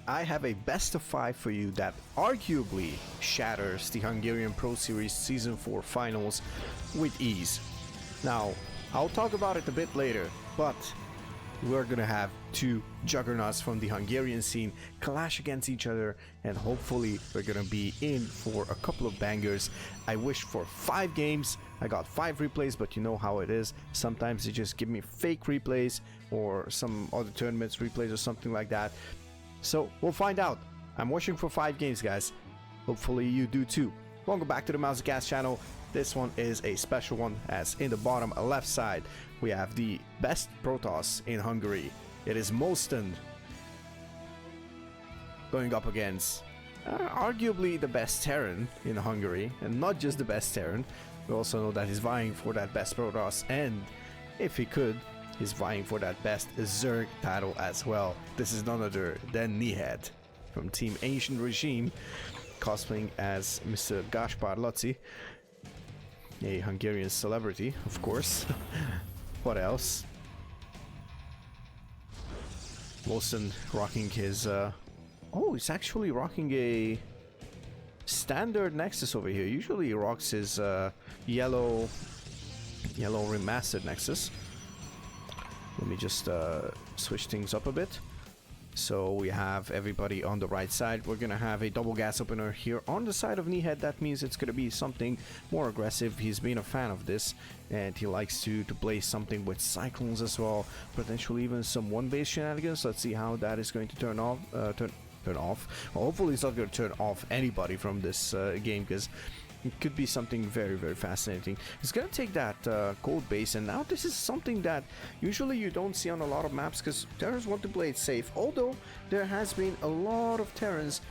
I have a best of 5 for you that arguably shatters the Hungarian Pro Series Season 4 finals with ease. Now, I'll talk about it a bit later, but we're gonna have two juggernauts from the Hungarian scene clash against each other, and hopefully we're gonna be in for a couple of bangers. I wish for 5 games. I got 5 replays, but you know how it is. Sometimes they just give me fake replays or some other tournaments replays or something like that. So we'll find out. I'm wishing for 5 games, guys. Hopefully you do too. Welcome back to the mauzycasts channel. This one is a special one, as in the bottom left side we have the best Protoss in Hungary. It is mOsTeN going up against arguably the best Terran in Hungary, and not just the best Terran. We also know that he's vying for that best Protoss, and if he could, he's vying for that best Zerg title as well. This is none other than Nihed from Team Ancient Regime, cosplaying as Mr. Gaspar Locsi, a Hungarian celebrity, of course. What else? mOsTeN rocking his oh, he's actually rocking a standard Nexus over here. Usually he rocks his yellow remastered Nexus. Let me just switch things up a bit. So we have everybody on the right side. We're gonna have a double gas opener here on the side of Nihed. That means it's gonna be something more aggressive. He's been a fan of this, and he likes to play something with cyclones as well, potentially even some one-base shenanigans. Let's see how that is going to turn off. Turn off. Well, hopefully it's not going to turn off anybody from this game, because it could be something very, very fascinating. He's gonna take that gold base, and now this is something that usually you don't see on a lot of maps, because Terrans want to play it safe. Although there has been a lot of Terrans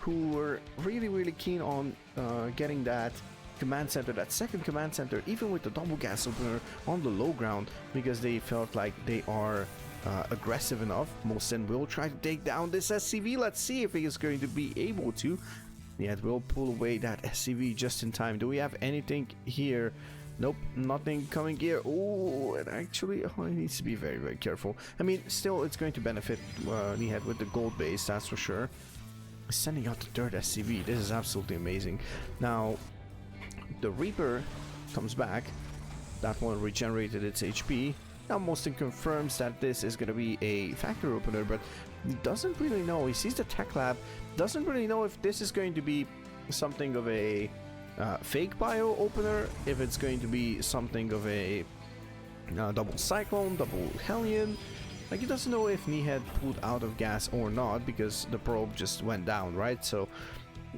who were really keen on getting that command center, that second command center, even with the double gas opener on the low ground, because they felt like they are aggressive enough. mOsTeN will try to take down this SCV. Let's see if he is going to be able to. Yeah, we'll pull away that SCV just in time. Do we have anything here? Nope, nothing coming here. Oh, and actually, he needs to be very careful. I mean, still, it's going to benefit Nihed with the gold base, that's for sure. Sending out the third SCV. This is absolutely amazing. Now, the Reaper comes back. That one regenerated its HP. Now, mOsTeN confirms that this is going to be a factory opener, but doesn't really know. He sees the tech lab, doesn't really know if this is going to be something of a fake bio opener, if it's going to be something of a double cyclone, double hellion. Like, he doesn't know if Nihed pulled out of gas or not, because the probe just went down, right? So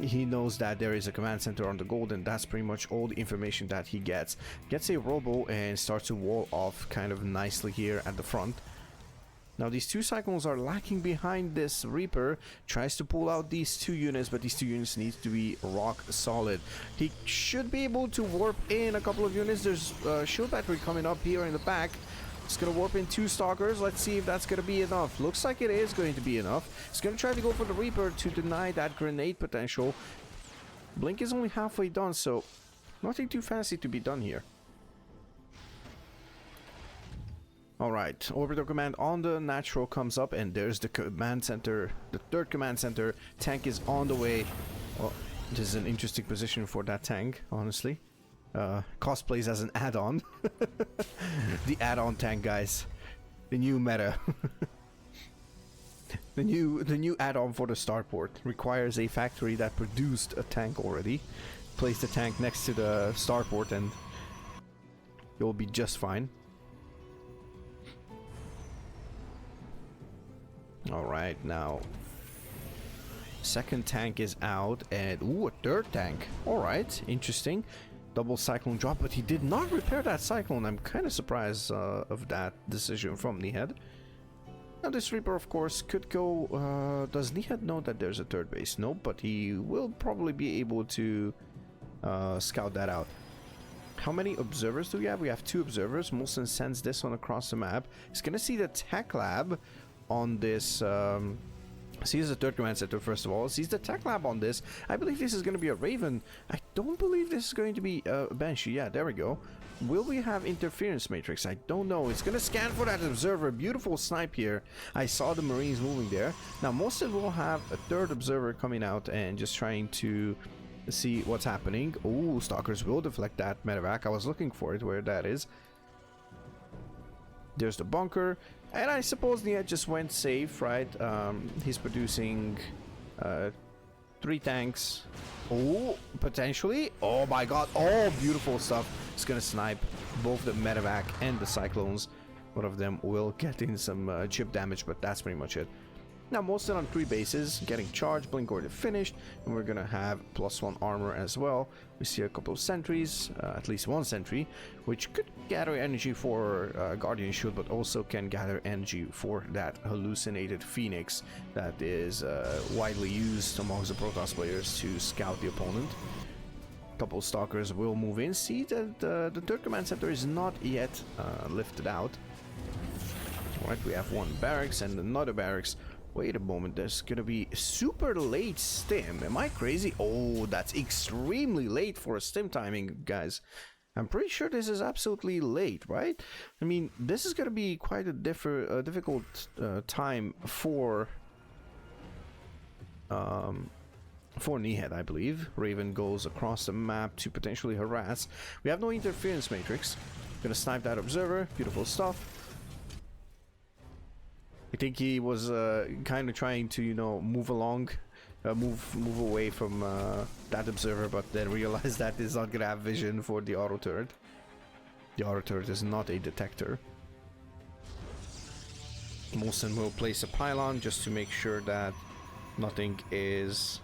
he knows that there is a command center on the gold, and that's pretty much all the information that he gets. Gets a robo and starts to wall off kind of nicely here at the front. Now these two cyclones are lacking behind this Reaper. Tries to pull out these 2 units, but these 2 units need to be rock solid. He should be able to warp in a couple of units. There's shield battery coming up here in the back. It's gonna warp in 2 stalkers. Let's see if that's gonna be enough. Looks like it is going to be enough. He's gonna try to go for the Reaper to deny that grenade potential. Blink is only halfway done, so nothing too fancy to be done here. Alright, orbital command on the natural comes up, and there's the command center, the third command center. Tank is on the way. Oh, this is an interesting position for that tank, honestly. Cosplays as an add-on. The add-on tank, guys. The new meta. The new add-on for the starport requires a factory that produced a tank already. Place the tank next to the starport and you'll be just fine. Alright, now second tank is out, and ooh, a third tank. Alright, interesting. Double cyclone drop, but he did not repair that cyclone. I'm kind of surprised of that decision from Nihed. Now this Reaper, of course, could go... does Nihed know that there's a third base? Nope, but he will probably be able to scout that out. How many observers do we have? We have 2 observers. mOsTeN sends this one across the map. He's gonna see the tech lab on this... sees the third command center first of all. Sees the tech lab on this. I believe this is going to be a Raven. I don't believe this is going to be a Banshee. Yeah, there we go. will we have interference matrix? I don't know. It's gonna scan for that observer. Beautiful snipe here. I saw the Marines moving there. Now mOsTeN will have a third observer coming out and just trying to see what's happening. Oh, Stalkers will deflect that medevac. I was looking for it, where that is. There's the bunker, and I suppose Nihed just went safe, right? He's producing 3 tanks. Oh, potentially. Oh my god. Oh, beautiful stuff. It's gonna snipe both the medevac and the cyclones. One of them will get in some chip damage, but that's pretty much it. Now mOsTeN on 3 bases, getting charged, blink already finished, and we're gonna have +1 armor as well. We see a couple of sentries, at least 1 sentry, which could gather energy for Guardian Shield, but also can gather energy for that hallucinated Phoenix that is widely used amongst the Protoss players to scout the opponent. A couple of Stalkers will move in. See that the 3rd command center is not yet lifted out. Alright, we have 1 barracks and another barracks. Wait a moment, there's gonna be super late stim. Am I crazy? Oh, that's extremely late for a stim timing, guys. I'm pretty sure this is absolutely late, right? I mean, this is gonna be quite a difficult time for Nihed, I believe. Raven goes across the map to potentially harass. We have no interference matrix. Gonna snipe that observer. Beautiful stuff. I think he was kind of trying to, you know, move along, move away from that observer, but then realized that it's not gonna have vision for the auto turret. The auto turret is not a detector. mOsTeN will place a pylon just to make sure that nothing is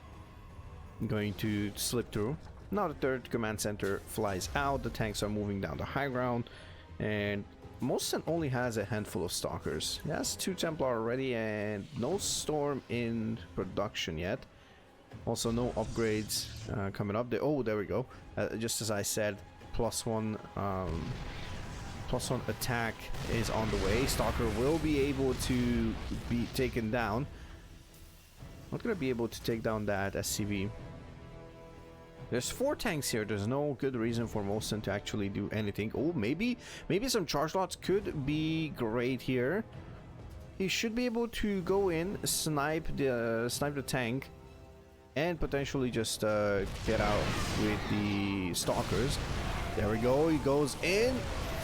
going to slip through. Now the 3rd command center flies out. The tanks are moving down the high ground, and mOsTeN only has a handful of Stalkers. He has 2 Templar already and no Storm in production yet. Also no upgrades coming up. Oh, there we go. Just as I said, +1 attack is on the way. Stalker will be able to be taken down. Not gonna be able to take down that SCV. There's 4 tanks here. There's no good reason for mOsTeN to actually do anything. Oh, maybe some charge lots could be great here. He should be able to go in, snipe the tank, and potentially just get out with the Stalkers. There we go. He goes in.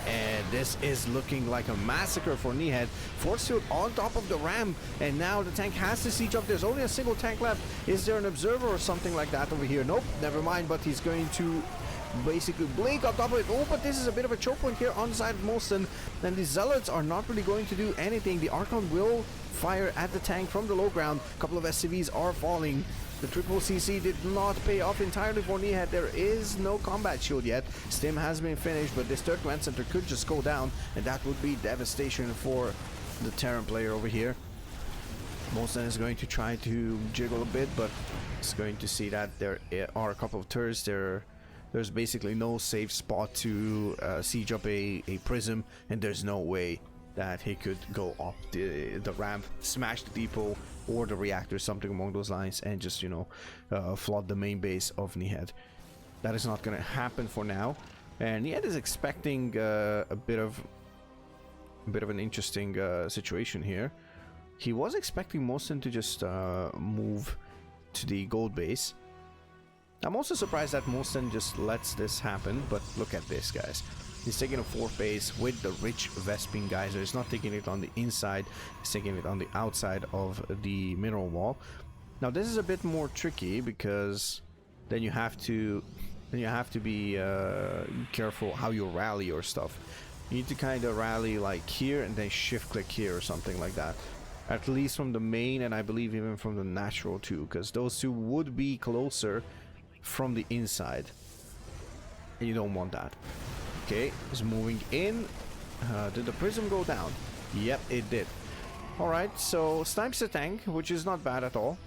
And this is looking like a massacre for Nihed. Force field on top of the ramp, and now the tank has to siege up. There's only a single tank left. Is there an observer or something like that over here? Nope, never mind, but he's going to basically blink on top of it. Oh, but this is a bit of a choke point here on the side of mOsTeN, and the Zealots are not really going to do anything. The Archon will fire at the tank from the low ground. A couple of SCVs are falling. The triple CC did not pay off entirely for Nihed. There is no combat shield yet. Stim has been finished, but this 3rd command center could just go down, and that would be devastation for the Terran player over here. mOsTeN is going to try to jiggle a bit, but it's going to see that there are a couple of turrets there. There's basically no safe spot to siege up a prism, and there's no way that he could go up the ramp, smash the depot or the reactor, something along those lines, and just, you know, flood the main base of Nihed. That is not going to happen for now, and Nihed is expecting a bit of an interesting situation here. He was expecting mOsTeN to just move to the gold base. I'm also surprised that mOsTeN just lets this happen, but look at this, guys. He's taking a 4th base with the rich Vespene geyser. He's not taking it on the inside, he's taking it on the outside of the mineral wall. Now this is a bit more tricky, because then you have to be careful how you rally your stuff. You need to kind of rally like here and then shift click here or something like that. At least from the main, and I believe even from the natural too, because those two would be closer from the inside, and you don't want that. Okay, it's moving in. Did the prism go down? Yep, it did. Alright, so snipes the tank, which is not bad at all.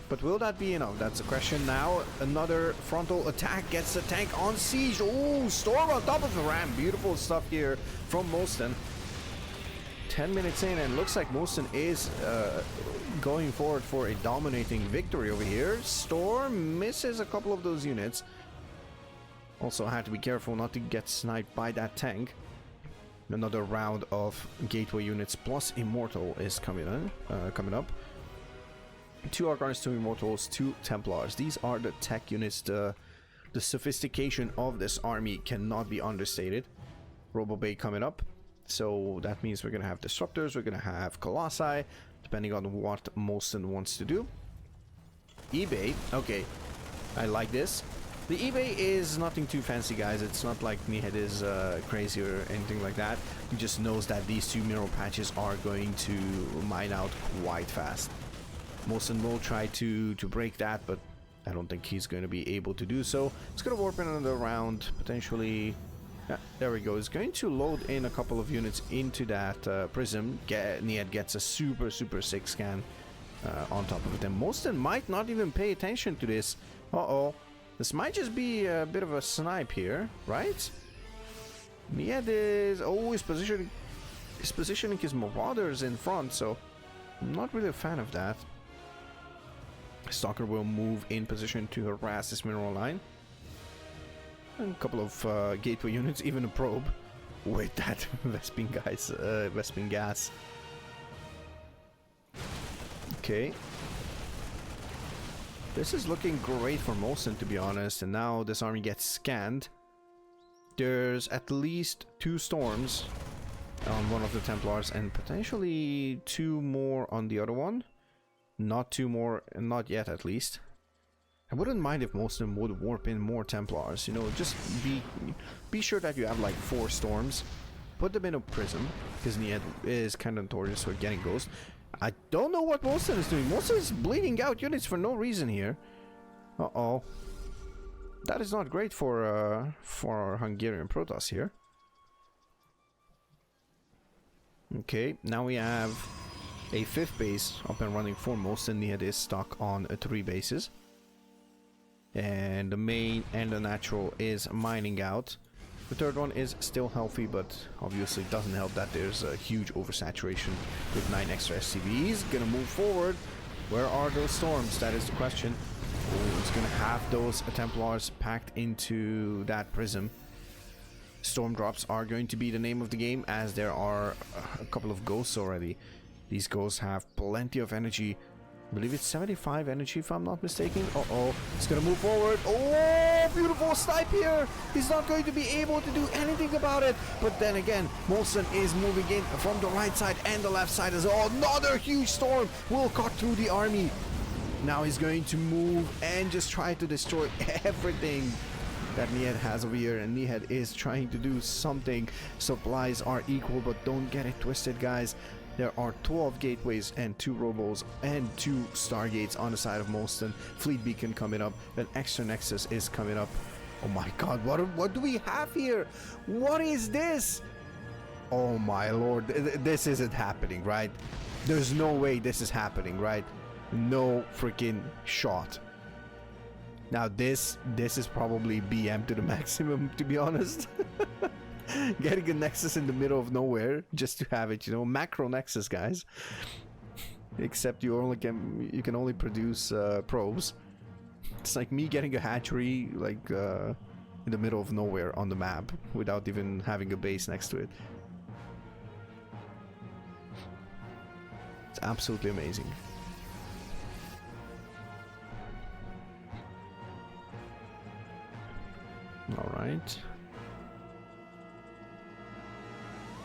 But will that be enough? That's the question now. Another frontal attack gets the tank on siege. Oh, storm on top of the ramp. Beautiful stuff here from mOsTeN. 10 minutes in, and looks like mOsTeN is going forward for a dominating victory over here. Storm misses a couple of those units. Also have to be careful not to get sniped by that tank. Another round of gateway units plus Immortal is coming up. 2 Archons, 2 Immortals, 2 Templars. These are the tech units. The sophistication of this army cannot be understated. Robo Bay coming up. So that means we're going to have Disruptors, we're going to have Colossi, depending on what mOsTeN wants to do. eBay, okay, I like this. The eBay is nothing too fancy, guys. It's not like Nihed is crazy or anything like that. He just knows that these 2 mineral patches are going to mine out quite fast. mOsTeN will try to break that, but I don't think he's going to be able to do so. It's going to warp in another round, potentially. Yeah, there we go. It's going to load in a couple of units into that prism. Nihed gets a super sick scan on top of it. And mOsTeN might not even pay attention to this. Uh-oh. This might just be a bit of a snipe here, right? Nihed is always positioning his marauders in front, so I'm not really a fan of that. Stalker will move in position to harass this mineral line. And a couple of gateway units, even a probe with that Vespin gas. Okay. This is looking great for mOsTeN, to be honest, and now this army gets scanned. There's at least 2 storms on one of the Templars and potentially 2 more on the other one. Not 2 more, not yet at least. I wouldn't mind if mOsTeN would warp in more Templars, you know, just be sure that you have like 4 storms. Put them in a prism, because Nihed is kind of notorious for getting ghost. I don't know what mOsTeN is doing. mOsTeN is bleeding out units for no reason here. Uh-oh. That is not great for our Hungarian Protoss here. Okay, now we have a 5th base up and running for mOsTeN. Nihed is stuck on 3 bases. And the main and the natural is mining out. The 3rd one is still healthy, but obviously doesn't help that there's a huge oversaturation with 9 extra SCVs. Gonna move forward. Where are those storms? That is the question. Oh, it's gonna have those Templars packed into that prism. Storm drops are going to be the name of the game, as there are a couple of ghosts already. These ghosts have plenty of energy. I believe it's 75 energy if I'm not mistaken. Uh-oh, it's gonna move forward. Oh, beautiful snipe here. He's not going to be able to do anything about it. But then again, mOsTeN is moving in from the right side and the left side as well. Another huge storm will cut through the army. Now he's going to move and just try to destroy everything that Nihed has over here, and Nihed is trying to do something. Supplies are equal, but don't get it twisted, guys. There are 12 gateways and 2 robos and 2 stargates on the side of mOsTeN. Fleet beacon coming up. An extra nexus is coming up. Oh my god, what do we have here? What is this? Oh my lord, this isn't happening, right? There's no way this is happening, right? No freaking shot. Now this is probably BM to the maximum, to be honest. Getting a nexus in the middle of nowhere just to have it, you know, macro nexus, guys. Except you can only produce probes. It's like me getting a hatchery like in the middle of nowhere on the map without even having a base next to it. It's absolutely amazing. All right.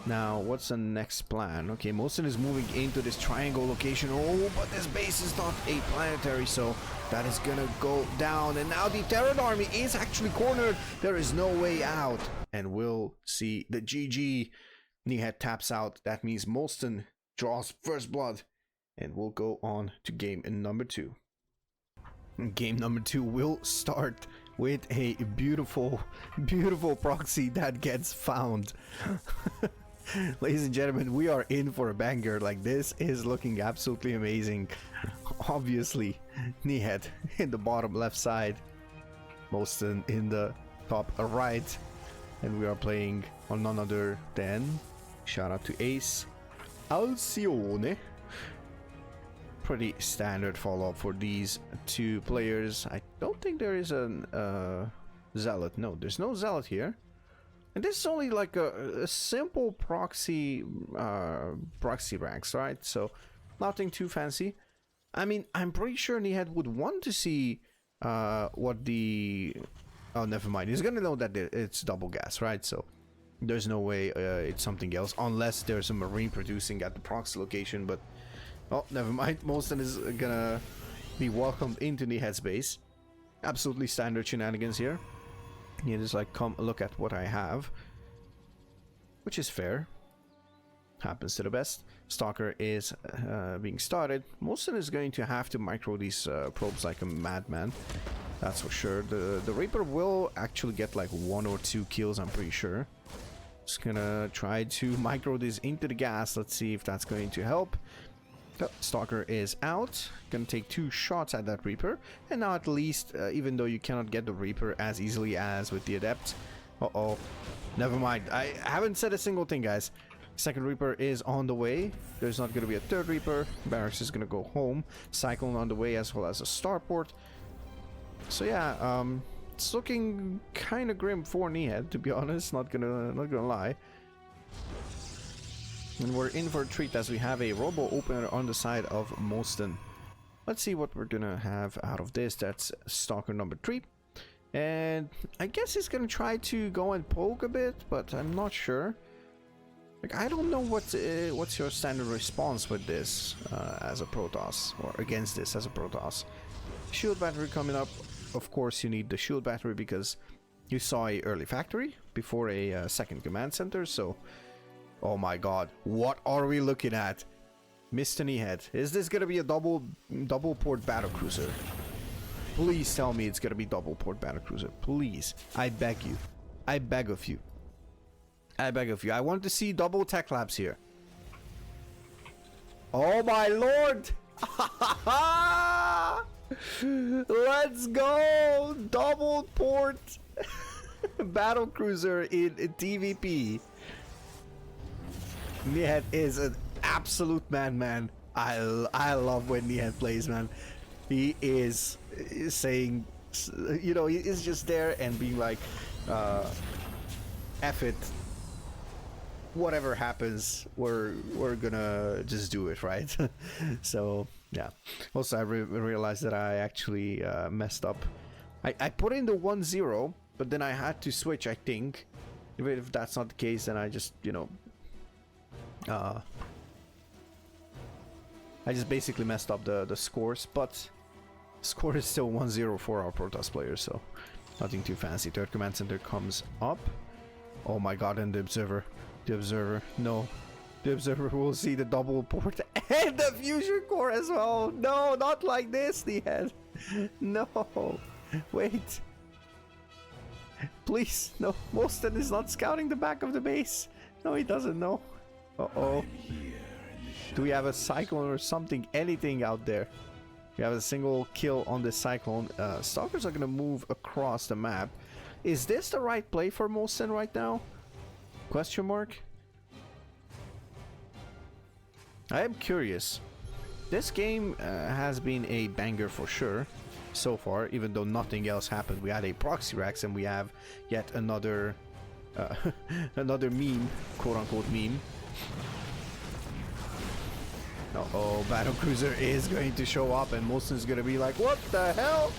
Now, what's the next plan? Okay, mOsTeN is moving into this triangle location. Oh, but this base is not a planetary, so that is gonna go down. And now the Terran army is actually cornered. There is no way out. And we'll see the GG. Nihed taps out. That means mOsTeN draws first blood. And we'll go on to game number 2. Game number 2 will start with a beautiful proxy that gets found. Ladies and gentlemen, we are in for a banger. Like, this is looking absolutely amazing. Obviously, Nihed in the bottom left side, mOsTeN in the top right, and we are playing on none other than, shout out to Ace, ALCYONE. Pretty standard follow-up for these 2 players. I don't think there is an Zealot. No, there's no Zealot here. And this is only like a simple proxy ranks, right? So nothing too fancy. I mean, I'm pretty sure Nihed would want to see what the... Oh, never mind. He's gonna know that it's double gas, right? So there's no way it's something else, unless there's a marine producing at the proxy location. But oh, never mind. mOsTeN is gonna be welcomed into Nihed's base. Absolutely standard shenanigans here. He just like, come look at what I have, which is fair. Happens to the best. Stalker is being started. mOsTeN is going to have to micro these probes like a madman. That's for sure. The Reaper will actually get like 1 or 2 kills, I'm pretty sure. Just gonna try to micro this into the gas. Let's see if that's going to help. Oh, Stalker is out. Gonna take 2 shots at that Reaper. And now at least, even though you cannot get the Reaper as easily as with the Adept. Uh-oh. Never mind. I haven't said a single thing, guys. Second Reaper is on the way. There's not gonna be a third Reaper. Barracks is gonna go home. Cyclone on the way, as well as a starport. So yeah, it's looking kind of grim for Nihed, to be honest. Not gonna lie. And we're in for a treat as we have a robo opener on the side of mOsTeN. Let's see what we're gonna have out of this. That's Stalker number 3. And I guess he's gonna try to go and poke a bit, but I'm not sure. Like, I don't know what's your standard response with this as a Protoss, or against this as a Protoss. Shield battery coming up. Of course, you need the shield battery because you saw a early factory before a second command center. So, oh my god, what are we looking at? Mr. Nihed, is this gonna be a double port battlecruiser? Please tell me it's gonna be double port battlecruiser. Please, I beg you. I beg of you. I beg of you. I want to see double tech labs here. Oh my lord! Let's go! Double port battlecruiser in TVP. Nihed is an absolute madman. I love when Nihed plays, man. He is saying, you know, he is just there and being like, F it. Whatever happens, we're gonna just do it, right? So yeah. Also, I realized that I actually messed up. I put in the 1-0, but then I had to switch, I think. Even if that's not the case, then I just, you know, I just basically messed up the scores, but score is still 1-0 for our Protoss players, so nothing too fancy. Third command center comes up. Oh my god, and the observer. The observer, no. The observer will see the double port and the fusion core as well. No, not like this, Nihed. No. Wait. Please, no. mOsTeN is not scouting the back of the base. No, he doesn't know. Uh-oh. Do we have a cyclone or something? Anything out there? We have a single kill on this cyclone. Stalkers are going to move across the map. Is this the right play for mOsTeN right now? Question mark? I am curious. This game has been a banger for sure so far, even though nothing else happened. We had a proxy racks and we have yet another another meme, quote-unquote meme. Uh-oh, battlecruiser is going to show up and mOsTeN is going to be like, what the hell?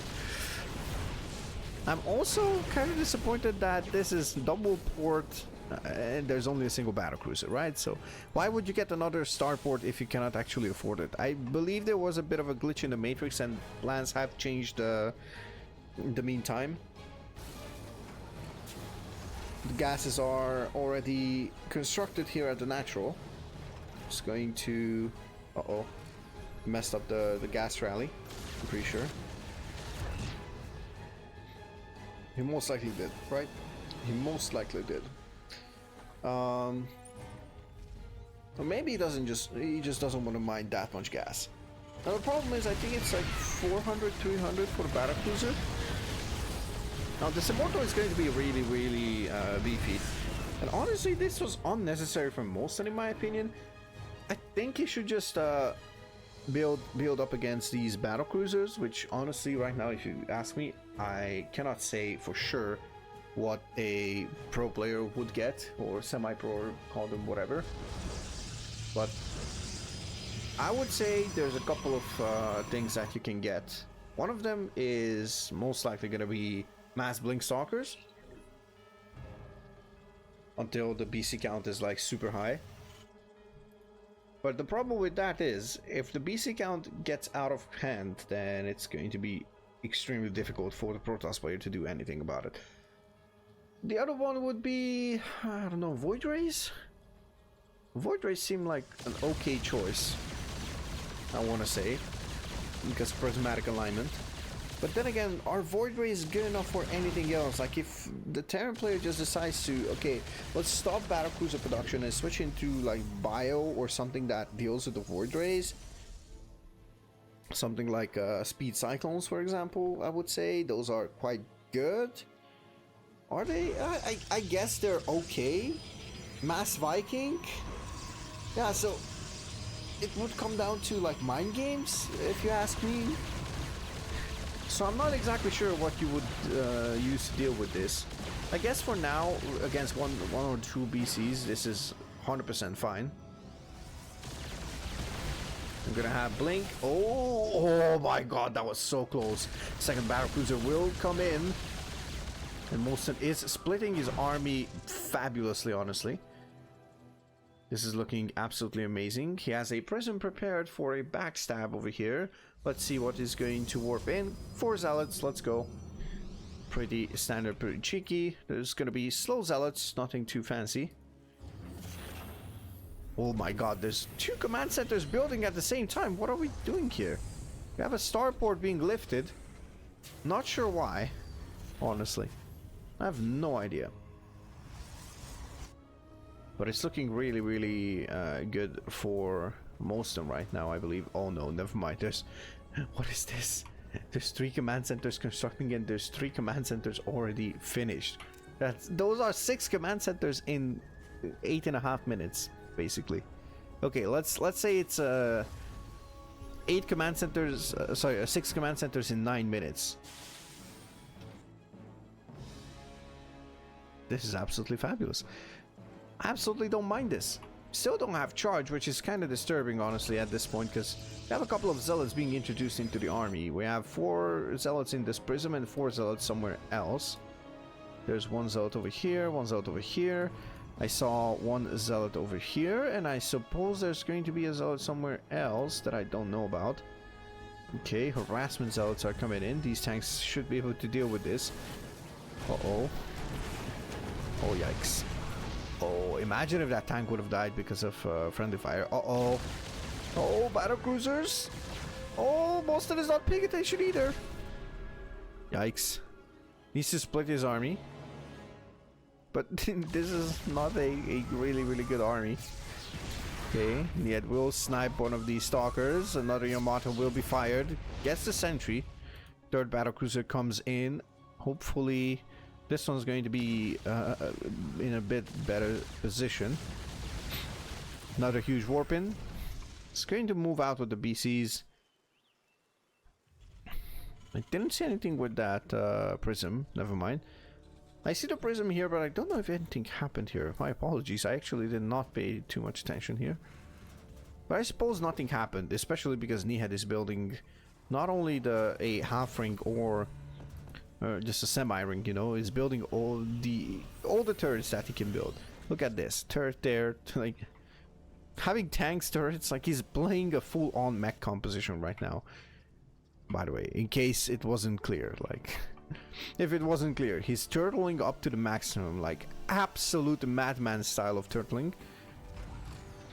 I'm also kind of disappointed that this is double port and there's only a single battlecruiser, right? So why would you get another starport if you cannot actually afford it? I believe there was a bit of a glitch in the matrix and plans have changed in the meantime. The gases are already constructed here at the natural. Just going to... Uh-oh. Messed up the gas rally, I'm pretty sure. He most likely did, right? He most likely did. Or maybe he just doesn't want to mine that much gas. Now the problem is, I think it's like 400, 300 for the battlecruiser. Now this immortal is going to be really, really beefy. And honestly, this was unnecessary for mOsTeN in my opinion. I think he should just build up against these battle cruisers, which honestly right now, if you ask me, I cannot say for sure what a pro player would get, or semi-pro, call them whatever, but I would say there's a couple of things that you can get. One of them is most likely going to be mass blink stalkers until the BC count is like super high. But the problem with that is, if the BC count gets out of hand, then it's going to be extremely difficult for the Protoss player to do anything about it. The other one would be, I don't know, Void Rays? Void Rays seem like an okay choice, I want to say, because prismatic alignment. But then again, are Void Rays good enough for anything else? Like if the Terran player just decides to, okay, let's stop battlecruiser production and switch into like bio or something that deals with the Void Rays. Something like speed cyclones, for example, I would say. Those are quite good. Are they? I guess they're okay. Mass Viking? Yeah, so it would come down to like mind games, if you ask me. So I'm not exactly sure what you would use to deal with this. I guess for now, against one or two BCs, this is 100% fine. I'm gonna have Blink. Oh my god, that was so close. Second battlecruiser will come in. And mOsTeN is splitting his army fabulously, honestly. This is looking absolutely amazing. He has a prism prepared for a backstab over here. Let's see what is going to warp in. 4 zealots, let's go. Pretty standard, pretty cheeky. There's gonna be slow zealots, nothing too fancy. Oh my god, there's 2 command centers building at the same time. What are we doing here? We have a starport being lifted. Not sure why, honestly. I have no idea. But it's looking really, really good for mOsTeN right now, I believe. Oh no, never mind. There's... What is this? There's 3 command centers constructing and there's 3 command centers already finished. Those are 6 command centers in 8.5 minutes, basically. Okay, let's say it's 8 command centers, sorry, 6 command centers in 9 minutes. This is absolutely fabulous. Absolutely don't mind this. Still don't have charge, which is kind of disturbing, honestly, at this point, because we have a couple of zealots being introduced into the army. We have 4 zealots in this prism and 4 zealots somewhere else. There's 1 zealot over here, 1 zealot over here. I saw 1 zealot over here, and I suppose there's going to be a zealot somewhere else that I don't know about. Okay, harassment zealots are coming in. These tanks should be able to deal with this. Uh-oh. Oh, yikes. Oh, imagine if that tank would have died because of friendly fire. Uh-oh. Oh, battle cruisers. Oh, mOsTeN is not paying attention either. Yikes. Needs to split his army. But this is not a really, really good army. Okay, Nihed will snipe one of these stalkers. Another Yamato will be fired. Gets the sentry. 3rd battlecruiser comes in. Hopefully... this one's going to be in a bit better position. Another huge warp in. It's going to move out with the BCs. I didn't see anything with that prism. Never mind. I see the prism here, but I don't know if anything happened here. My apologies. I actually did not pay too much attention here. But I suppose nothing happened, especially because Nihed is building not only a half ring or just a semi-ring, you know, is building all the turrets that he can build. Look at this turret there, like having tanks turrets, like he's playing a full-on mech composition right now. By the way, in case it wasn't clear, like if it wasn't clear, he's turtling up to the maximum, like absolute madman style of turtling.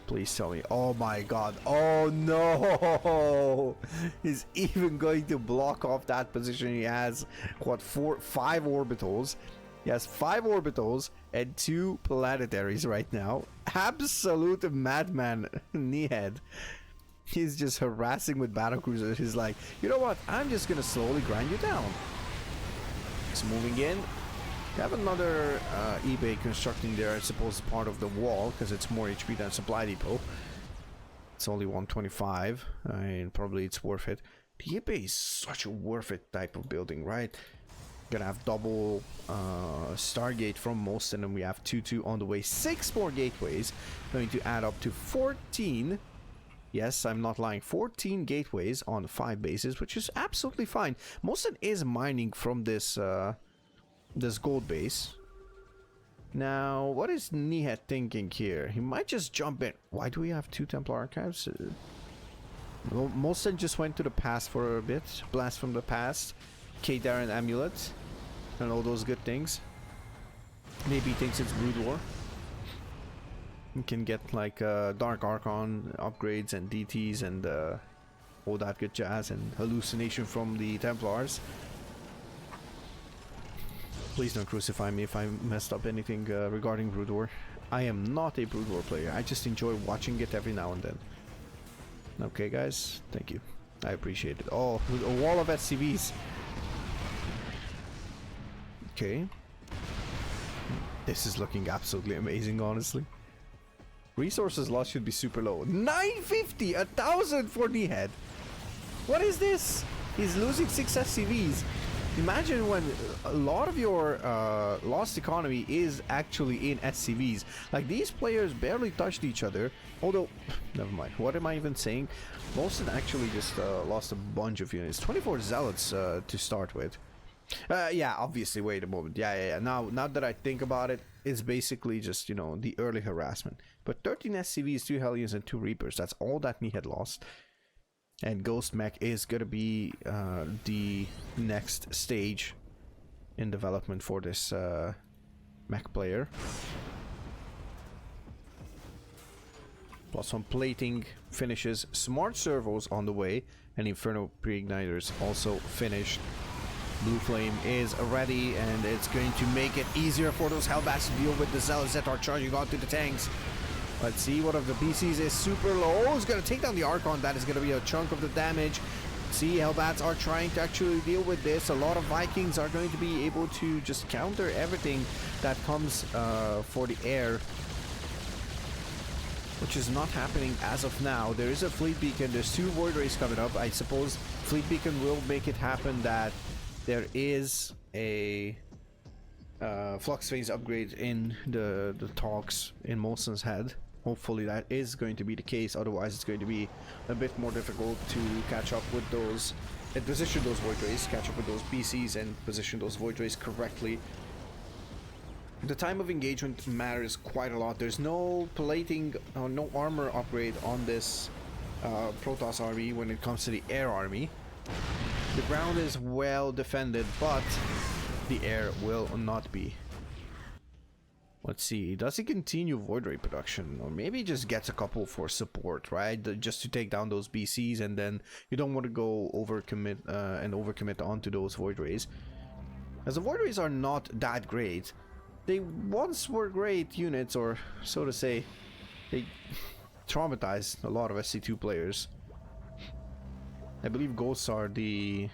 Please tell me. Oh my god. Oh no! He's even going to block off that position. He has, what, 5 orbitals. He has 5 orbitals and 2 planetaries right now. Absolute madman Nihed. He's just harassing with battlecruisers. He's like, you know what? I'm just going to slowly grind you down. He's moving in. We have another eBay constructing there, I suppose, part of the wall, because it's more HP than supply depot. It's only 125. I mean, probably it's worth it. The Yippee is such a worth it type of building, right? Gonna have double Stargate from mOsTeN, and we have 2-2 on the way. 6 more gateways, going to add up to 14. Yes, I'm not lying. 14 gateways on 5 bases, which is absolutely fine. mOsTeN is mining from this this gold base. Now, what is Nihed thinking here? He might just jump in. Why do we have 2 Templar archives? mOsTeN just went to the past for a bit. Blast from the past. K-Darren Amulet. And all those good things. Maybe he thinks it's Brood War. You can get like Dark Archon upgrades and DTs and all that good jazz and hallucination from the Templars. Please don't crucify me if I messed up anything regarding Brood War. I am not a Brood War player. I just enjoy watching it every now and then. Okay, guys. Thank you. I appreciate it. Oh, a wall of SCVs. Okay. This is looking absolutely amazing, honestly. Resources lost should be super low. 950! 1,000 for Nihed! What is this? He's losing 6 SCVs. Imagine when a lot of your lost economy is actually in SCVs. Like, these players barely touched each other. Although, never mind. What am I even saying? mOsTeN actually just lost a bunch of units. 24 zealots to start with. Yeah, obviously, wait a moment. Yeah. Now that I think about it, it's basically just, you know, the early harassment. But 13 SCVs, 2 Hellions, and 2 Reapers. That's all that Nihed lost. And Ghost Mech is gonna be the next stage in development for this mech player. Plus some plating finishes, smart servos on the way, and Inferno pre-igniters also finished. Blue Flame is ready, and it's going to make it easier for those Hellbats to deal with the Zealots that are charging onto the tanks. Let's see, one of the PCs is super low. It's going to take down the Archon. That is going to be a chunk of the damage. See, Hellbats are trying to actually deal with this. A lot of Vikings are going to be able to just counter everything that comes for the air, which is not happening as of now. There is a Fleet Beacon. There's 2 Void Rays coming up. I suppose Fleet Beacon will make it happen that there is a Flux Phase upgrade in the talks in mOsTEN's head. Hopefully that is going to be the case. Otherwise, it's going to be a bit more difficult to catch up with those and position those Void Rays, catch up with those PCs and position those Void Rays correctly. The time of engagement matters quite a lot. There's no plating or no armor upgrade on this Protoss army when it comes to the air army. The ground is well defended, but the air will not be. Let's see, does he continue Void Ray production? Or maybe he just gets a couple for support, right? Just to take down those BCs, and then you don't want to go overcommit and overcommit onto those Void Rays. As the Void Rays are not that great. They once were great units, or so to say. They traumatized a lot of SC2 players. I believe ghosts are the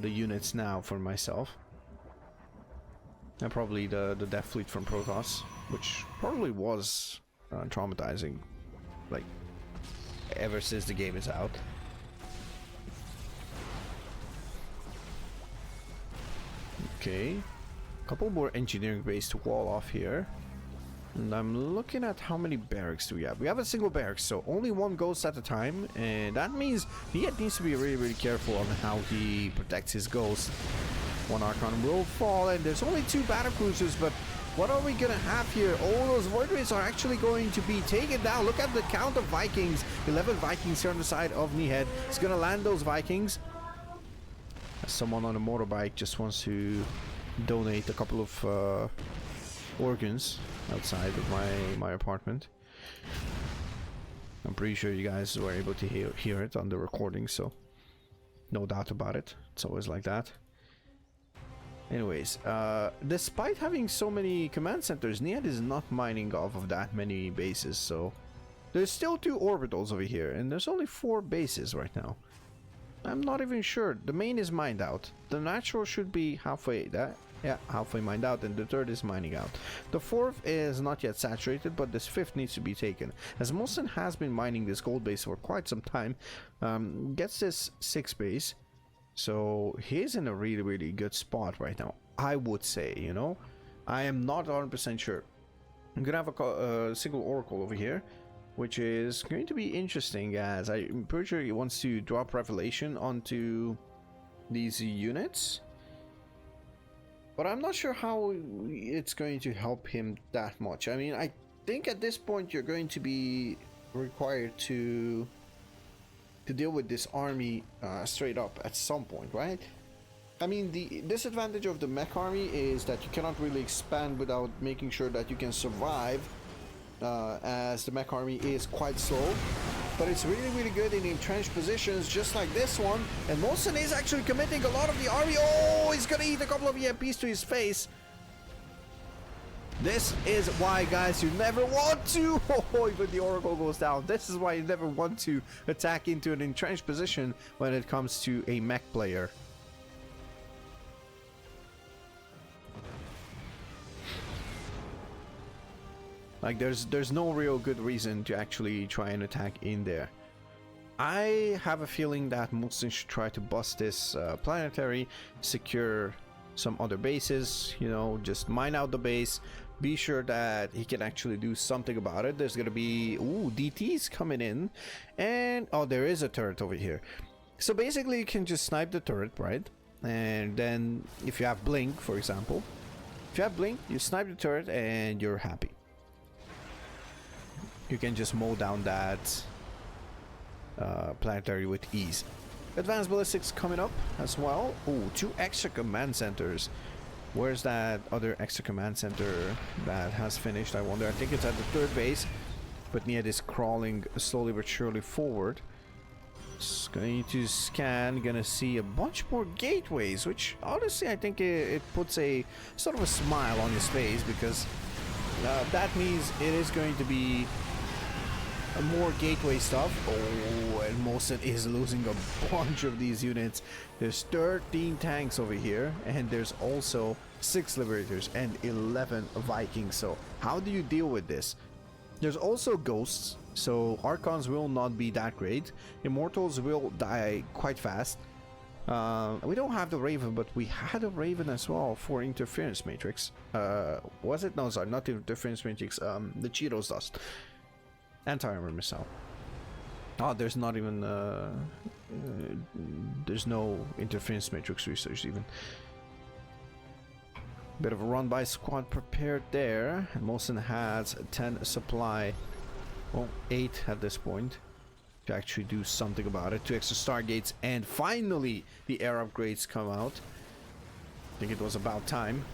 units now for myself. And probably the Death Fleet from Protoss, which probably was traumatizing, like, ever since the game is out. Okay, a couple more engineering bays to wall off here. And I'm looking at how many barracks do we have. We have a single barracks, so only 1 ghost at a time, and that means he needs to be really careful on how he protects his ghost. 1 Archon will fall, and there's only 2 battle cruisers, but what are we gonna have here? Oh, those Void Rays are actually going to be taken down. Look at the count of Vikings. 11 Vikings here on the side of Nihed. He's gonna land those Vikings. Someone on a motorbike just wants to donate a couple of organs outside of my apartment. I'm pretty sure you guys were able to hear it on the recording, so no doubt about it. It's always like that. Anyways, despite having so many command centers, Nihed is not mining off of that many bases, so there's still 2 orbitals over here, and there's only 4 bases right now. I'm not even sure. The main is mined out. The natural should be halfway. That Yeah, halfway mined out, and the third is mining out. The fourth is not yet saturated, but this fifth needs to be taken. As mOsTeN has been mining this gold base for quite some time, gets this 6 base, so he's in a really, really good spot right now, I would say, you know? I am not 100% sure. I'm gonna have a single oracle over here, which is going to be interesting, as I'm pretty sure he wants to drop revelation onto these units. But I'm not sure how it's going to help him that much. I mean, I think at this point you're going to be required to deal with this army straight up at some point, right? I mean, the disadvantage of the mech army is that you cannot really expand without making sure that you can survive, as the mech army is quite slow. But it's really, really good in entrenched positions, just like this one. And mOsTeN is actually committing a lot of the army. Oh, he's gonna eat a couple of EMPs to his face. This is why, guys, you never want to. Oh, even the oracle goes down. This is why you never want to attack into an entrenched position when it comes to a mech player. Like, there's no real good reason to actually try and attack in there. I have a feeling that mOsTeN should try to bust this planetary, secure some other bases, you know, just mine out the base, be sure that he can actually do something about it. There's gonna be, ooh, DTs coming in, and, oh, there is a turret over here. So basically you can just snipe the turret, right? And then if you have blink, for example, if you have blink, you snipe the turret and you're happy. You can just mow down that planetary with ease. Advanced ballistics coming up as well. Ooh, 2 extra command centers. Where's that other extra command center that has finished? I wonder. I think it's at the 3rd base, but Nihed is crawling slowly but surely forward. It's going to scan, gonna see a bunch more gateways, which honestly I think it puts a sort of a smile on his face, because that means it is going to be more gateway stuff. Oh, and mOsTeN is losing a bunch of these units. There's 13 tanks over here, and there's also 6 liberators and 11 Vikings. So how do you deal with this? There's also ghosts, so Archons will not be that great. Immortals will die quite fast. We don't have the Raven, but we had a Raven as well for Interference Matrix. Was it? No, sorry, not the Interference Matrix. The Cheetos dust. Anti-armor missile. Oh, there's not even there's no Interference Matrix research even. Bit of a run by squad prepared there. mOsTeN has 10 supply, well, 8 at this point, to actually do something about it. 2 extra stargates, and finally the air upgrades come out. I think it was about time.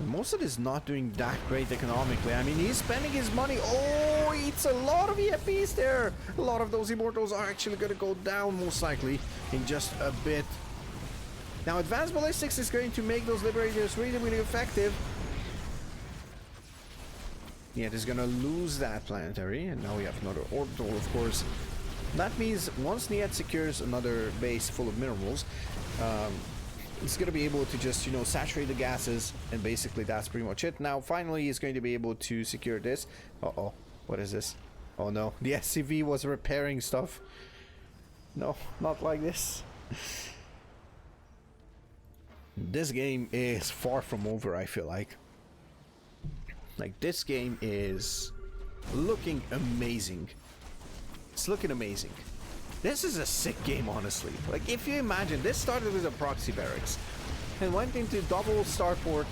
mOsTeN is not doing that great economically. I mean, he's spending his money. Oh, he eats a lot of EMPs there. A lot of those immortals are actually going to go down, most likely, in just a bit. Now, advanced ballistics is going to make those liberators really, really effective. Nihed is going to lose that planetary, and now we have another orbital, of course. That means once Nihed secures another base full of minerals, he's going to be able to just, you know, saturate the gases, and basically that's pretty much it. Now, finally, he's going to be able to secure this. Uh-oh, what is this? Oh no, the SCV was repairing stuff. No, not like this. This game is far from over, I feel like. Like, this game is looking amazing. It's looking amazing. This is a sick game, honestly. Like, if you imagine, this started with a proxy barracks and went into double starport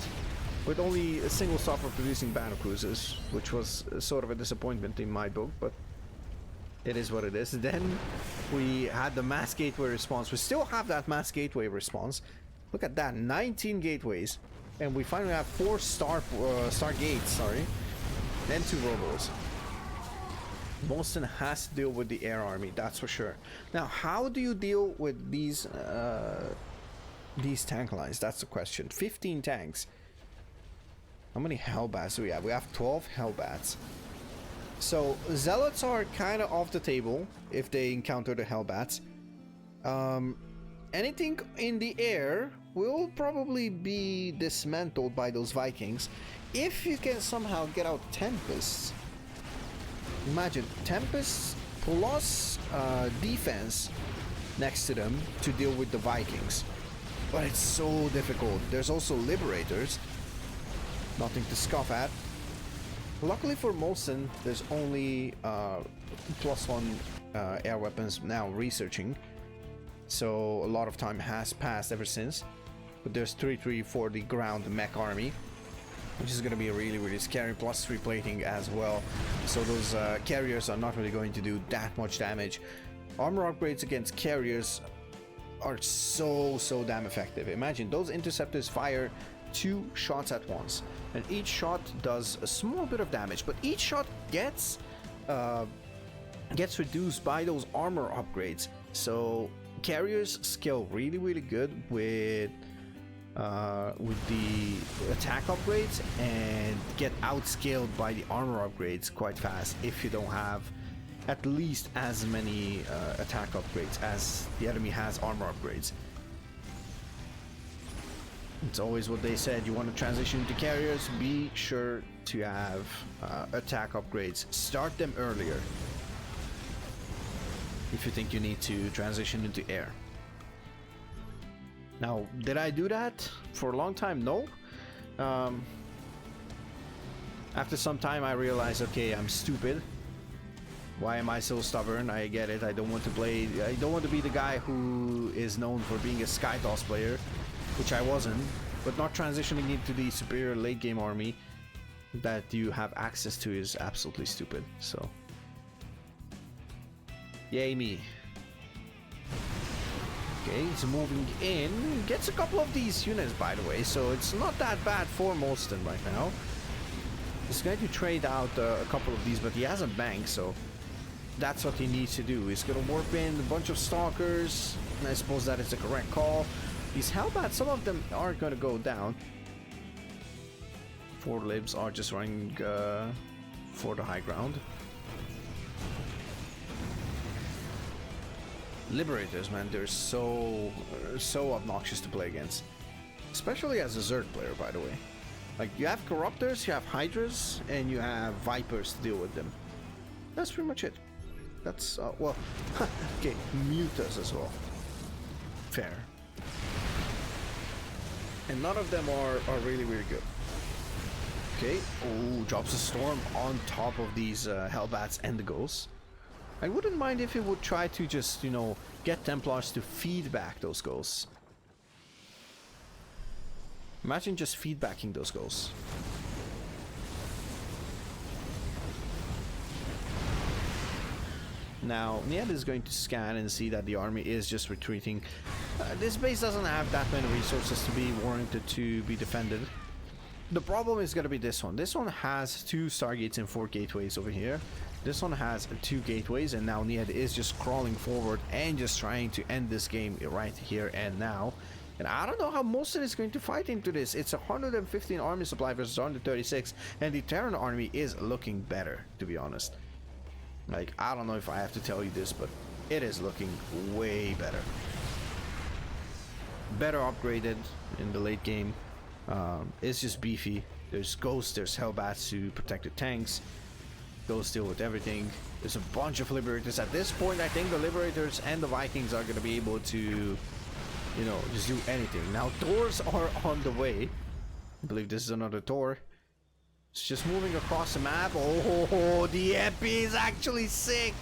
with only a single star for producing battle cruisers, which was sort of a disappointment in my book, but it is what it is. Then we had the mass gateway response. We still have that mass gateway response. Look at that, 19 gateways, and we finally have 4 star gates, sorry, and 2 robos. mOsTeN has to deal with the air army, that's for sure. Now, how do you deal with these tank lines? That's the question. 15 tanks. How many Hellbats do we have? We have 12 Hellbats. So Zealots are kind of off the table if they encounter the Hellbats. Anything in the air will probably be dismantled by those Vikings if you can somehow get out Tempests. Imagine Tempests plus defense next to them to deal with the Vikings. But it's so difficult. There's also Liberators. Nothing to scoff at. Luckily for mOsTeN, there's only +1 air weapons now researching. So a lot of time has passed ever since. But there's 3-3 for the ground mech army, which is going to be really scary, plus 3 plating as well. So those carriers are not really going to do that much damage. Armor upgrades against carriers are so damn effective. Imagine those interceptors fire 2 shots at once, and each shot does a small bit of damage, but each shot gets reduced by those armor upgrades. So carriers scale really good with the attack upgrades and get outscaled by the armor upgrades quite fast if you don't have at least as many attack upgrades as the enemy has armor upgrades. It's always what they said: you want to transition into carriers, be sure to have attack upgrades. Start them earlier if you think you need to transition into air. Now, did I do that for a long time? No. After some time I realized, okay, I'm stupid. Why am I so stubborn? I get it. I don't want to be the guy who is known for being a SkyToss player, which I wasn't, but not transitioning into the superior late game army that you have access to is absolutely stupid. So yay me. Okay, he's moving in. Gets a couple of these units, by the way, so it's not that bad for mOsTeN right now. He's going to trade out a couple of these, but he has a bank, so that's what he needs to do. He's going to warp in a bunch of stalkers, and I suppose that is the correct call. These Hellbats, some of them are going to go down. 4 libs are just running for the high ground. Liberators, man, they're so obnoxious to play against, especially as a Zerg player, by the way. Like, you have Corruptors, you have Hydras, and you have Vipers to deal with them. That's pretty much it. That's well, okay, Mutas as well. Fair. And none of them are really good. Okay, oh, drops a storm on top of these Hellbats and the Ghosts. I wouldn't mind if it would try to just, you know, get Templars to feed back those Ghosts. Imagine just feedbacking those Ghosts. Now, Nihed is going to scan and see that the army is just retreating. This base doesn't have that many resources to be warranted to be defended. The problem is going to be this one. This one has 2 Stargates and 4 gateways over here. This one has 2 gateways, and now Nihed is just crawling forward and just trying to end this game right here and now. And I don't know how mOsTeN is going to fight into this. It's 115 army supply versus 136, and the Terran army is looking better, to be honest. Like, I don't know if I have to tell you this, but it is looking way better. Better upgraded in the late game. It's just beefy. There's Ghosts, there's Hellbats to protect the tanks. Ghosts deal with everything. There's a bunch of Liberators. At this point, I think the Liberators and the Vikings are going to be able to, you know, just do anything. Now, Thors are on the way. I believe this is another Thor. It's just moving across the map. Oh, the Epi is actually sick.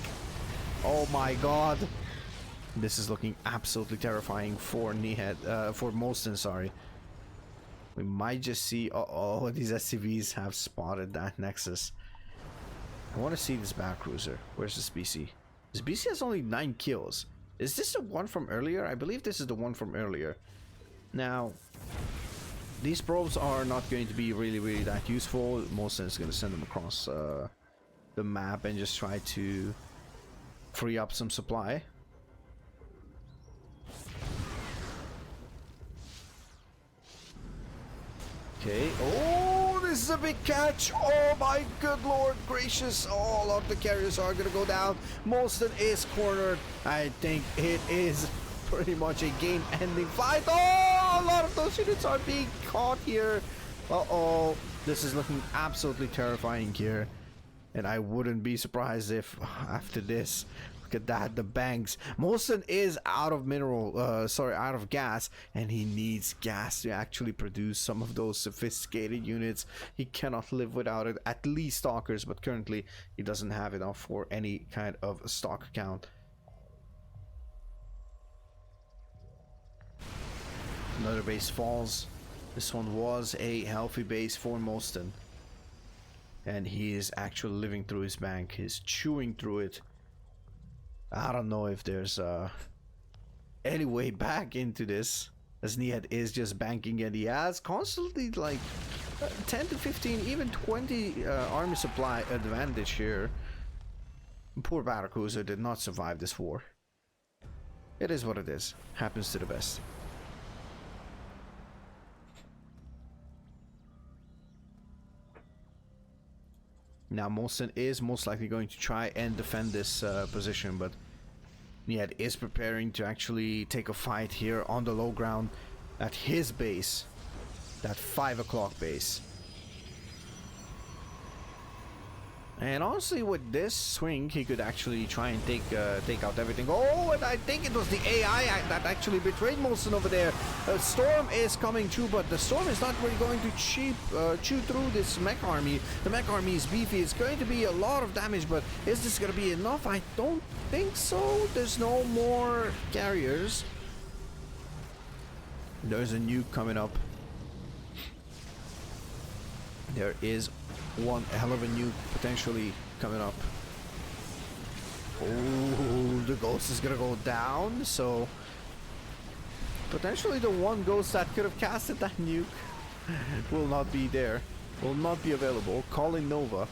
Oh my god. This is looking absolutely terrifying for Nihed, for mOsTeN, sorry. We might just see, uh-oh, these SCVs have spotted that Nexus. I want to see this battlecruiser. Where's this BC? This BC has only 9 kills. Is this the one from earlier? I believe this is the one from earlier. Now, these probes are not going to be really that useful. mOsTeN is going to send them across the map and just try to free up some supply. Okay. Oh, this is a big catch. Oh my good lord gracious. All of the carriers are going to go down. mOsTeN is cornered. I think it is pretty much a game-ending fight. Oh! a lot of those units are being caught here. Uh-oh. This is looking absolutely terrifying here. And I wouldn't be surprised if after this, look at that, the banks. mOsTeN is out of out of gas, and he needs gas to actually produce some of those sophisticated units. He cannot live without it, at least stalkers, but currently he doesn't have enough for any kind of stock count. Another base falls. This one was a healthy base for mOsTeN. And he is actually living through his bank. He's chewing through it. I don't know if there's any way back into this, as Nihed is just banking, and he has constantly like 10 to 15, even 20 army supply advantage here. Poor battlecruiser did not survive this war. It is what it is. Happens to the best. Now mOsTeN is most likely going to try and defend this position, but Nihed is preparing to actually take a fight here on the low ground at his base, that 5 o'clock base. And honestly, with this swing, he could actually try and take out everything. Oh, and I think it was the AI that actually betrayed mOsTeN over there. A storm is coming through, but the storm is not really going to chew through this mech army. The mech army is beefy. It's going to be a lot of damage, but is this going to be enough? I don't think so. There's no more carriers. There's a nuke coming up. There is one hell of a nuke potentially coming up. Oh, the ghost is gonna go down, so potentially the one ghost that could have casted that nuke will not be there, will not be available. Calling Nova,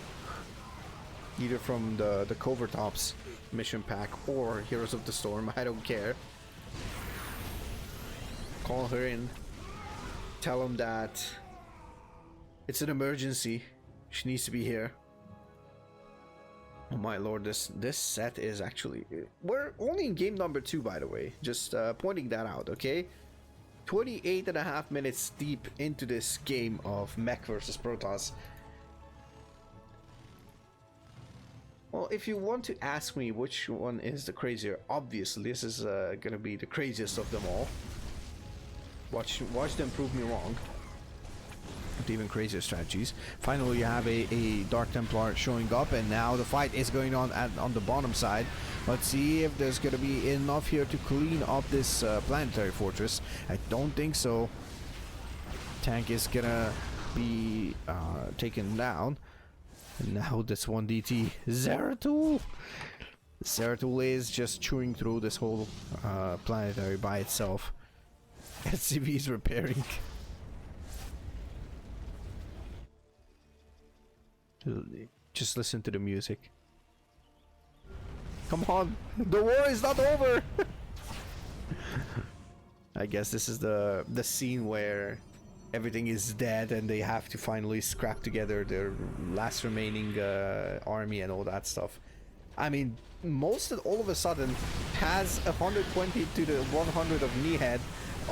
either from the Covert Ops mission pack or Heroes of the Storm, I don't care. Call her in, tell him that it's an emergency. She needs to be here. Oh my lord, this set is actually... We're only in game number 2, by the way. Just pointing that out, okay? 28.5 minutes deep into this game of MECH versus Protoss. Well, if you want to ask me which one is the crazier, obviously this is gonna be the craziest of them all. Watch them prove me wrong. Even crazier strategies. Finally, you have a Dark Templar showing up, and now the fight is going on on the bottom side. Let's see if there's gonna be enough here to clean up this planetary fortress. I don't think so. Tank is gonna be taken down. And now this 1DT Zeratul. Zeratul is just chewing through this whole planetary by itself. SCV is repairing. Just listen to the music. Come on, the war is not over. I guess this is the scene where everything is dead and they have to finally scrap together their last remaining army and all that stuff. I mean, mOsTeN all of a sudden has 120 to the 100 of Nihed.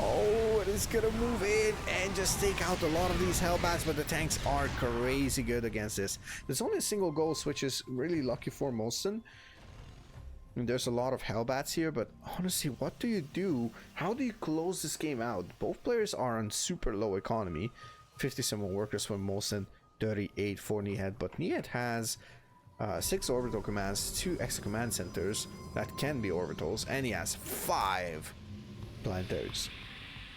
Oh, it is gonna move in and just take out a lot of these Hellbats, but the tanks are crazy good against this. There's only a single ghost, which is really lucky for mOsTeN. And there's a lot of Hellbats here, but honestly, what do you do? How do you close this game out? Both players are on super low economy. 57 workers for mOsTeN, 38 for Nihed, but Nihed has 6 orbital commands, 2 extra command centers that can be orbitals, and he has 5 planetaries.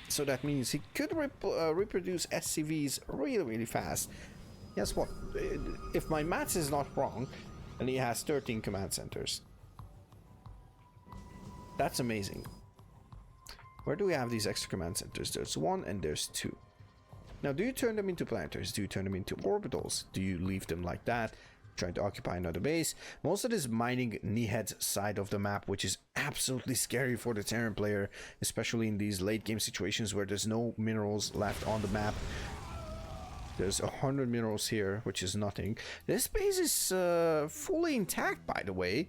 So that means he could reproduce SCVs really fast. Guess what? If my maths is not wrong, and he has 13 command centers. That's amazing. Where do we have these extra command centers? There's 1 and there's 2. Now, do you turn them into planetaries? Do you turn them into orbitals? Do you leave them like that, trying to occupy another base? Most of it is mining Nihed's side of the map, which is absolutely scary for the Terran player, especially in these late game situations where there's no minerals left on the map. There's 100 minerals here, which is nothing. This base is fully intact, by the way.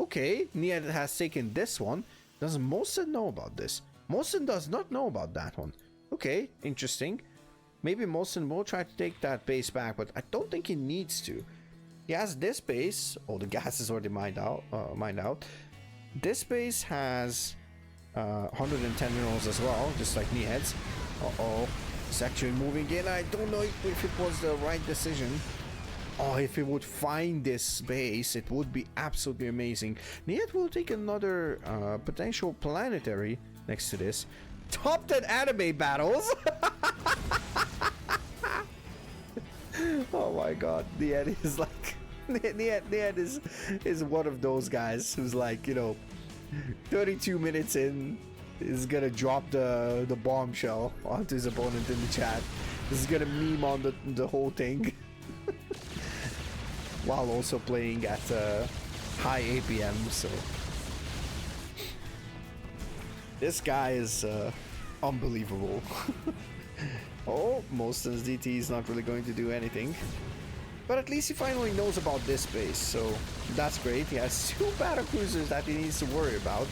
Okay, Nihed has taken this one. Does mOsTeN know about this? mOsTeN does not know about that one. Okay, interesting. Maybe mOsTeN will try to take that base back, but I don't think he needs to. He has this base. Oh, the gas is already mined out. This base has 110 minerals as well, just like Nihed's. Uh-oh. It's actually moving in. I don't know if it was the right decision. Oh, if it would find this base, it would be absolutely amazing. Nihed will take another potential planetary next to this. Top 10 anime battles! Oh my god, Nihed is like... Nihed is one of those guys who's like, you know, 32 minutes in, is gonna drop the bombshell onto his opponent in the chat. This is gonna meme on the whole thing. While also playing at high APM, so... This guy is unbelievable. Oh, mOsTeN's DT is not really going to do anything. But at least he finally knows about this base, so that's great. He has 2 battlecruisers that he needs to worry about.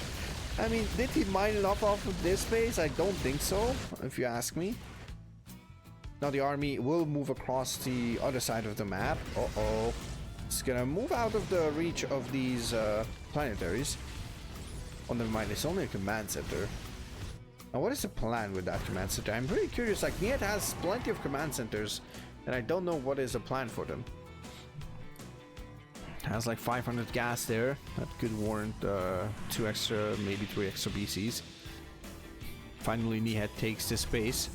I mean, did he mine enough off of this base? I don't think so, if you ask me. Now the army will move across the other side of the map. Uh-oh. It's gonna move out of the reach of these planetaries. Oh, never mind, it's only a command center. Now, what is the plan with that command center? I'm very curious. Like, Nihed has plenty of command centers, and I don't know what is the plan for them. Has like 500 gas there. That could warrant 2 extra, maybe 3 extra BCs. Finally, Nihed takes this base.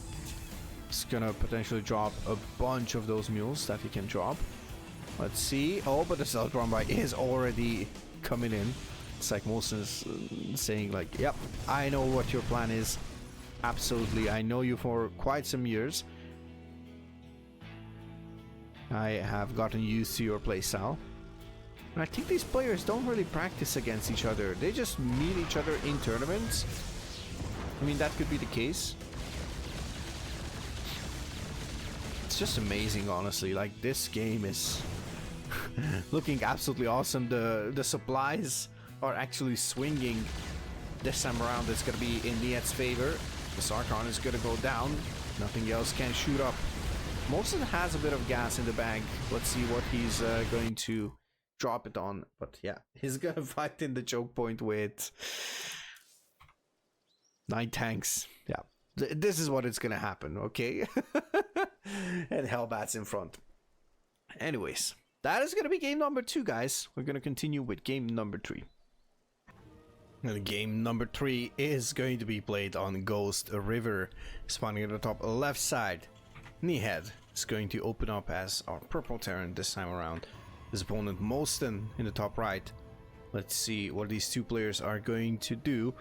It's gonna potentially drop a bunch of those mules that he can drop. Let's see. Oh, but the Stealth Rumbai is already coming in. It's like mOsTeN is saying like, yep, I know what your plan is. Absolutely, I know you for quite some years. I have gotten used to your playstyle. And I think these players don't really practice against each other. They just meet each other in tournaments. I mean, that could be the case. It's just amazing, honestly. Like, this game is looking absolutely awesome. The supplies are actually swinging this time around. It's going to be in Nihed's favor. The Sarkon is going to go down. Nothing else can shoot up. mOsTeN has a bit of gas in the bag. Let's see what he's going to drop it on. But yeah, he's going to fight in the choke point with 9 tanks. Yeah, this is what it's going to happen, okay? And Hellbat's in front. Anyways, that is going to be game number 2, guys. We're going to continue with game number 3. And game number 3 is going to be played on Ghost River, spawning at the top left side. Nihed is going to open up as our purple Terran this time around. His opponent mOsTeN in the top right. Let's see what these 2 players are going to do.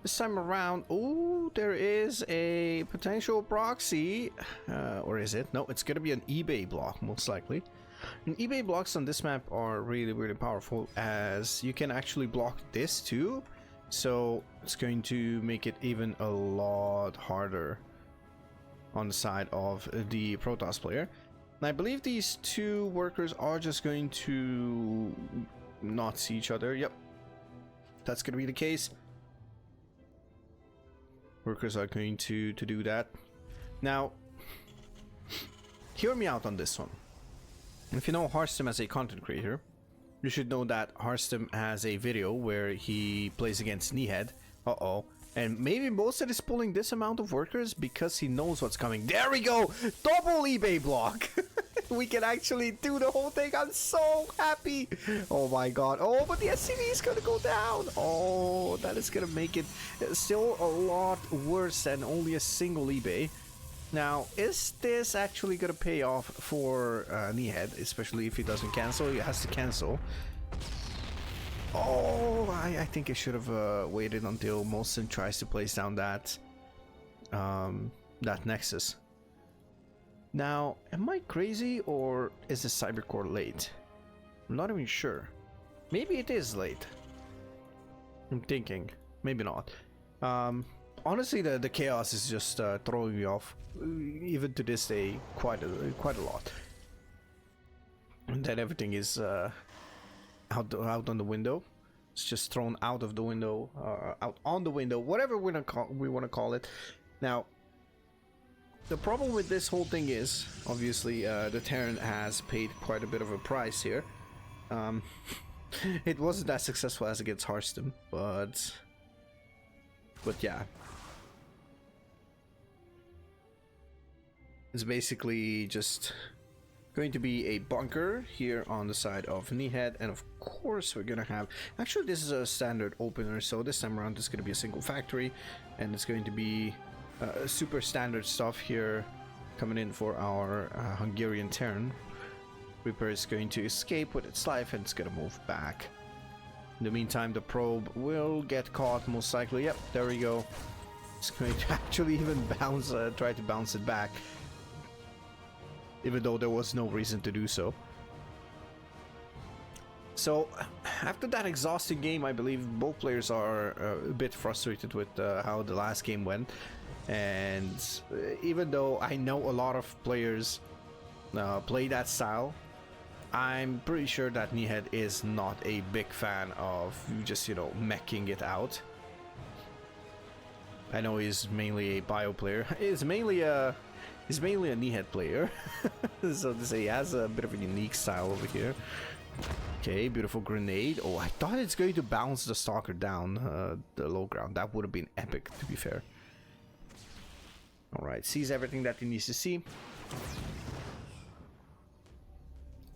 This time around, oh, there is a potential proxy. Or is it? No, it's going to be an eBay block, most likely. And eBay blocks on this map are really, really powerful, as you can actually block this too. So it's going to make it even a lot harder on the side of the Protoss player. And I believe these 2 workers are just going to not see each other. Yep, that's going to be the case. Workers are going to do that. Now, hear me out on this one. If you know heroesmauzy as a content creator, you should know that heroesmauzy has a video where he plays against Nihed. Uh-oh. And maybe mOsTeN is pulling this amount of workers because he knows what's coming. There we go! Double eBay block! We can actually do the whole thing. I'm so happy! Oh my god. Oh, but the SCV is gonna go down! Oh, that is gonna make it still a lot worse than only a single eBay. Now, is this actually gonna pay off for Nihed, especially if he doesn't cancel? He has to cancel. Oh, I think I should have waited until mOsTeN tries to place down that Nexus. Now, am I crazy, or is the Cybercore late? I'm not even sure. Maybe it is late. I'm thinking, maybe not. Honestly, the chaos is just throwing me off, even to this day, quite a lot. And then everything is out on the window. It's just thrown out of the window, out on the window, whatever we want to call it. Now, The problem with this whole thing is, obviously, the Terran has paid quite a bit of a price here. It wasn't as successful as against Hearthstone, but yeah. It's basically just going to be a bunker here on the side of Nihed, and of course we're gonna have, actually this is a standard opener, so this time around it's gonna be a single factory, and it's going to be super standard stuff here coming in for our Hungarian Terran. Reaper is going to escape with its life and it's gonna move back. In the meantime, the probe will get caught most likely. Yep, there we go. It's going to actually even bounce, try to bounce it back, even though there was no reason to do so. So, after that exhausting game, I believe both players are a bit frustrated with how the last game went. And even though I know a lot of players play that style, I'm pretty sure that Nihed is not a big fan of just, you know, meching it out. I know he's mainly a bio player. He's mainly a Nihed player. So to say, he has a bit of a unique style over here. Okay, beautiful grenade. Oh, I thought it's going to bounce the stalker down the low ground. That would have been epic, to be fair. Alright, sees everything that he needs to see.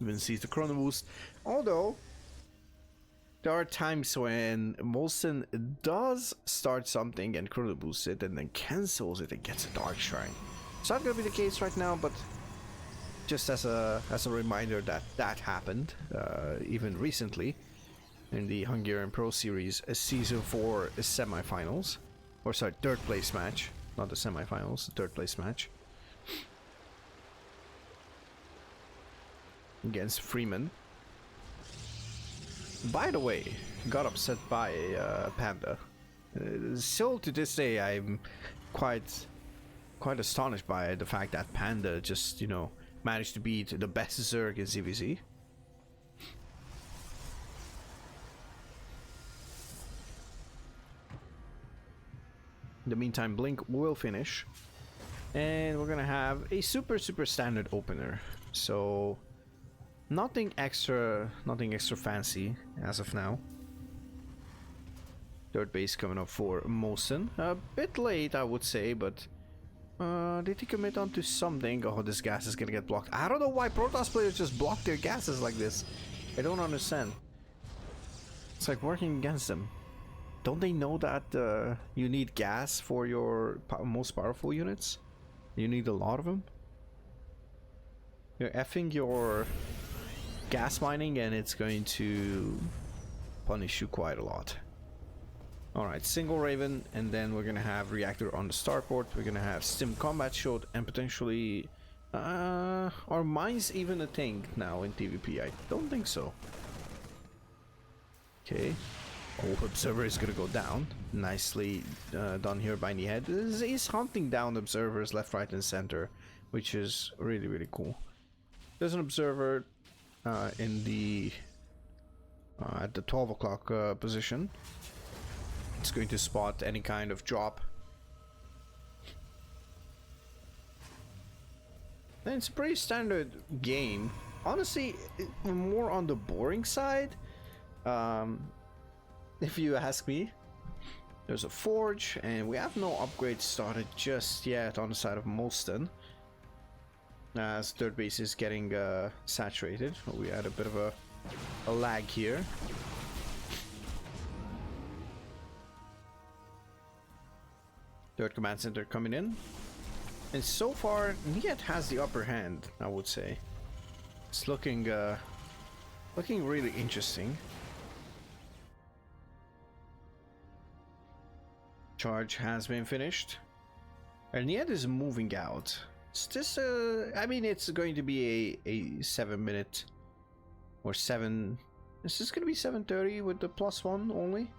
Even sees the chrono boost. Although, there are times when mOsTeN does start something and chrono boosts it and then cancels it and gets a dark shrine. It's not going to be the case right now, but just as a reminder that that happened even recently in the Hungarian Pro Series Season 4 semifinals. Or sorry, third place match. Not the semifinals, the third place match. Against Freeman. By the way, got upset by Panda. Still to this day, I'm quite astonished by the fact that Panda just, you know, managed to beat the best Zerg in ZVZ. In the meantime, Blink will finish, and we're gonna have a super standard opener. So nothing extra fancy as of now. Third base coming up for mOsTeN. A bit late, I would say, but did he commit onto something? Oh, this gas is gonna get blocked. I don't know why Protoss players just block their gases like this. I don't understand. It's like working against them. Don't they know that you need gas for your most powerful units? You need a lot of them. You're effing your gas mining and it's going to punish you quite a lot. Alright, single Raven, and then we're gonna have Reactor on the starport. We're gonna have Stim Combat Shield, and potentially are mines even a thing now in PvP? I don't think so. Okay. Oh, Observer is gonna go down. Nicely done here by Nihed. He's hunting down observers left, right, and center, which is really cool. There's an observer in the at the 12 o'clock position. It's going to spot any kind of drop. And it's a pretty standard game. Honestly, more on the boring side. If you ask me. There's a forge, and we have no upgrades started just yet on the side of mOsTeN. As third base is getting saturated. We had a bit of a lag here. Third command center coming in. And so far, Nihed has the upper hand, I would say. It's looking really interesting. Charge has been finished. And Nihed is moving out. It's just I mean, it's going to be a 7 minute or 7. It's just going to be 7:30 with the +1 only.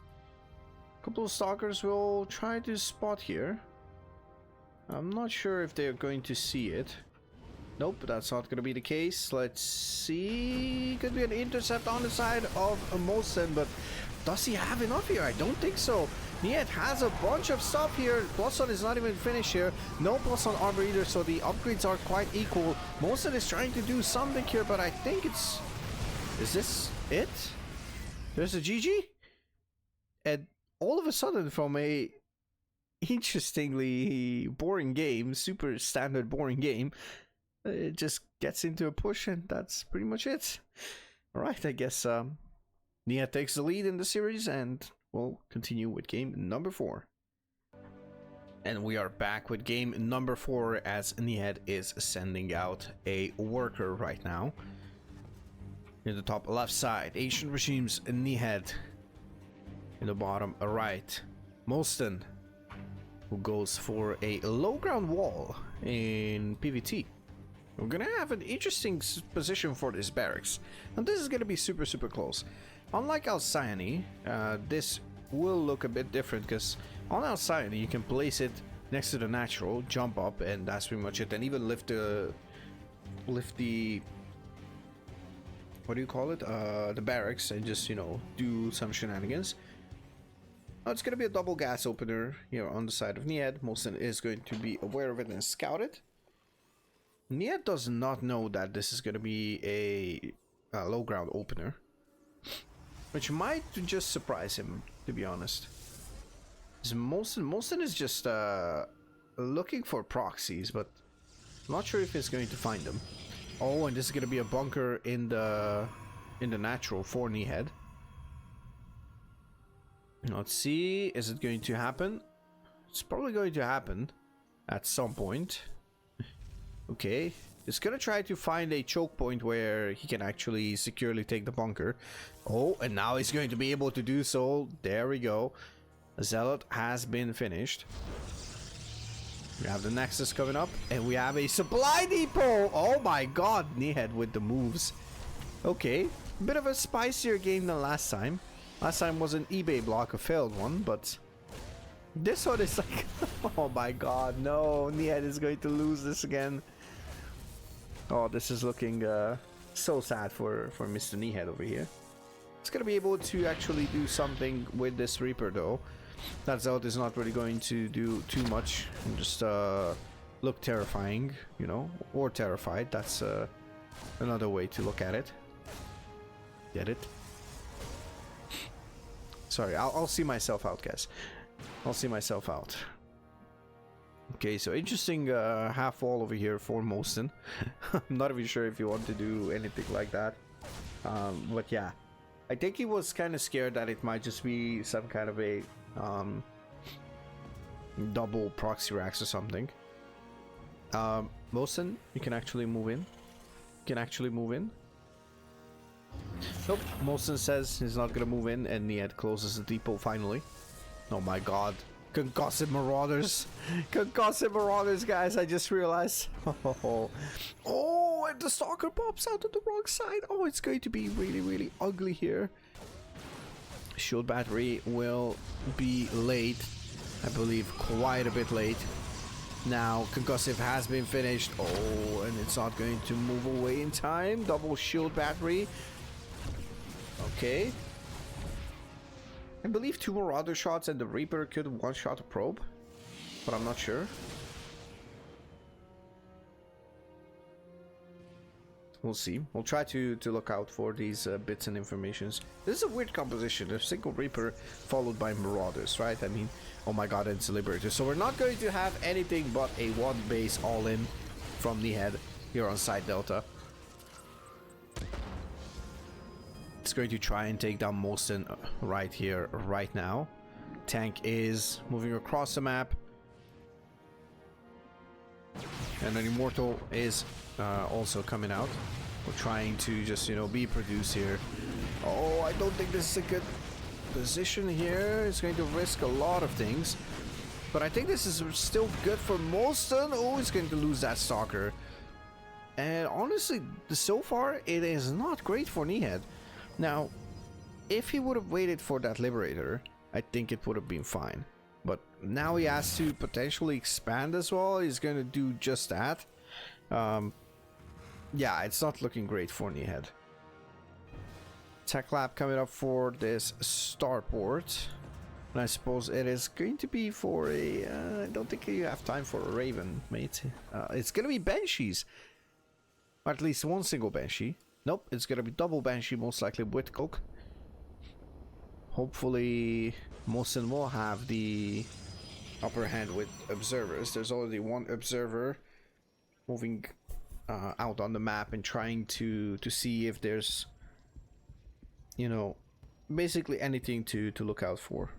A couple of stalkers will try to spot here. I'm not sure if they're going to see it. Nope, that's not going to be the case. Let's see. Could be an intercept on the side of mOsTeN, but does he have enough here? I don't think so. Nihed has a bunch of stuff here. +1 is not even finished here. No +1 armor either, so the upgrades are quite equal. mOsTeN is trying to do something here, but I think it's... Is this it? There's a GG? And all of a sudden, from a interestingly boring game, super standard boring game, it just gets into a push, and that's pretty much it. Alright, I guess Nihed takes the lead in the series, and we'll continue with game number 4. And we are back with game number 4 as Nihed is sending out a worker right now. In the top left side, Ancient Regimes Nihed. In the bottom right, mOsTeN, who goes for a low ground wall in PvT. We're gonna have an interesting position for this barracks, and this is gonna be super close. Unlike ALCYONE, this will look a bit different, because on ALCYONE you can place it next to the natural, jump up, and that's pretty much it, and even lift the what do you call it, the barracks, and just, you know, do some shenanigans. Now it's gonna be a double gas opener here on the side of Nihed. mOsTeN is going to be aware of it and scout it. Nihed does not know that this is gonna be a low ground opener, which might just surprise him, to be honest. mOsTeN is just looking for proxies, but I'm not sure if he's going to find them. Oh, and this is going to be a bunker in the natural for Nihed. Let's see, is it going to happen? It's probably going to happen at some point. Okay, it's going to try to find a choke point where he can actually securely take the bunker. Oh, and now he's going to be able to do so. There we go. Zealot has been finished. We have the Nexus coming up, and we have a supply depot. Oh my god, Nihed with the moves. Okay, a bit of a spicier game than last time. Last time was an eBay block, a failed one, but this one is like, oh my god, no, Nihed is going to lose this again. Oh, this is looking so sad for Mr. Nihed over here. He's gonna be able to actually do something with this Reaper though. That Zealot is not really going to do too much, and just look terrifying, you know, or terrified. That's another way to look at it. Get it? Sorry, I'll see myself out, guys. I'll see myself out. Okay, so interesting half wall over here for mOsTeN. I'm not even sure if you want to do anything like that. But yeah, I think he was kind of scared that it might just be some kind of a double proxy racks or something. mOsTeN, you can actually move in. Nope, mOsTeN says he's not gonna move in, and Nihed closes the depot finally. Oh my god. Concussive Marauders. Concussive Marauders, guys, I just realized. Oh, and the Stalker pops out on the wrong side. Oh, it's going to be really ugly here. Shield battery will be late. I believe quite a bit late. Now, Concussive has been finished. Oh, and it's not going to move away in time. Double shield battery. Okay. I believe 2 Marauder shots and the Reaper could one-shot a probe, but I'm not sure. We'll see. We'll try to look out for these bits and informations. This is a weird composition. A single Reaper followed by Marauders, right? I mean, oh my god, it's a Liberator. So we're not going to have anything but a one base all-in from Nihed here on side Delta. It's going to try and take down mOsTeN right here, right now. Tank is moving across the map. And an Immortal is also coming out. We're trying to just, you know, be produced here. Oh, I don't think this is a good position here. It's going to risk a lot of things. But I think this is still good for mOsTeN. Oh, he's going to lose that Stalker. And honestly, so far, it is not great for Nihed. Now, if he would have waited for that Liberator, I think it would have been fine. But now he has to potentially expand as well. He's going to do just that. Yeah, it's not looking great for Nihed. Tech Lab coming up for this starport. And I suppose it is going to be for a... I don't think you have time for a Raven, mate. It's going to be Banshees. Or at least one single Banshee. Nope, it's going to be double Banshee, most likely with Coke. Hopefully, mOsTeN will have the upper hand with observers. There's already one observer moving out on the map and trying to see if there's, you know, basically anything to look out for.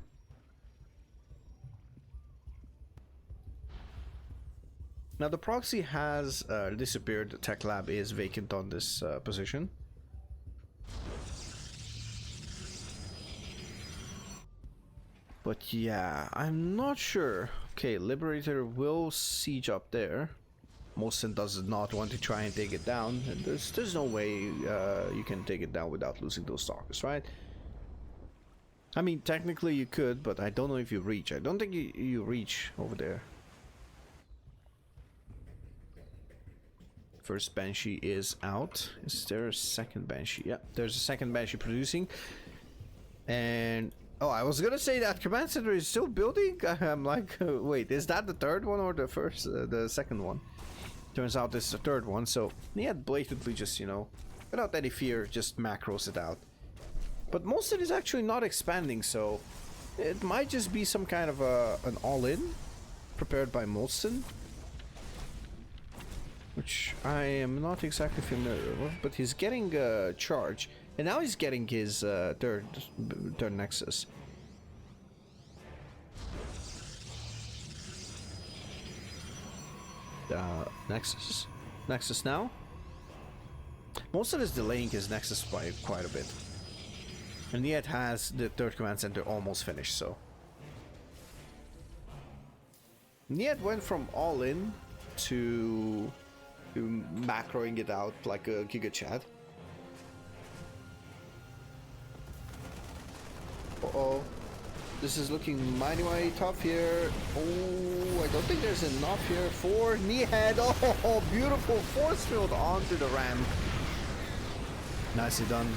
Now the proxy has disappeared. The tech lab is vacant on this position. But yeah, I'm not sure. Okay, Liberator will siege up there. mOsTeN does not want to try and take it down. And there's no way you can take it down without losing those stalkers, right? I mean, technically you could, but I don't know if you reach. I don't think you reach over there. First Banshee is out. Is there a second Banshee? Yeah, there's a second Banshee producing. And... oh, I was gonna say that command center is still building. I'm like, wait, is that the third one or the first, the second one? Turns out this is the third one. So Nihed blatantly just, you know, without any fear, just macros it out. But mOsTeN is actually not expanding, so it might just be some kind of an all-in prepared by mOsTeN, which I am not exactly familiar with. But he's getting a charge. And now he's getting his third Nexus. Nexus now? mOsTeN is delaying his Nexus by quite a bit. And Nihed has the third command center almost finished, so. Nihed went from all in to macroing it out like a Giga Chad. Uh-oh. This is looking mighty tough here. Oh, I don't think there's enough here for Nihed. Oh, beautiful force field onto the ramp. Nicely done.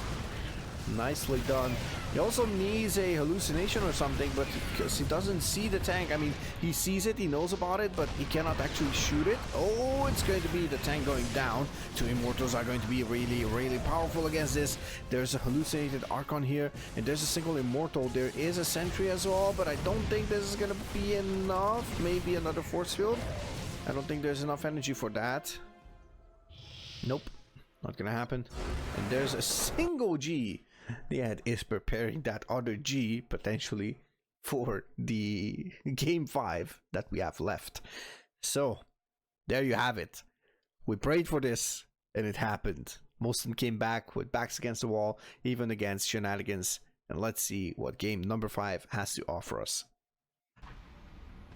Nicely done. He also needs a hallucination or something, but because he doesn't see the tank. I mean, he sees it, he knows about it, but he cannot actually shoot it. Oh, it's going to be the tank going down. Two Immortals are going to be really powerful against this. There's a hallucinated Archon here, and there's a single Immortal. There is a Sentry as well, but I don't think this is going to be enough. Maybe another force field. I don't think there's enough energy for that. Nope, not gonna happen. And there's a single G. Nihed is preparing that other G potentially for the game 5 that we have left. So there you have it. We prayed for this and it happened. mOsTeN came back with backs against the wall, even against shenanigans. And let's see what game number 5 has to offer us.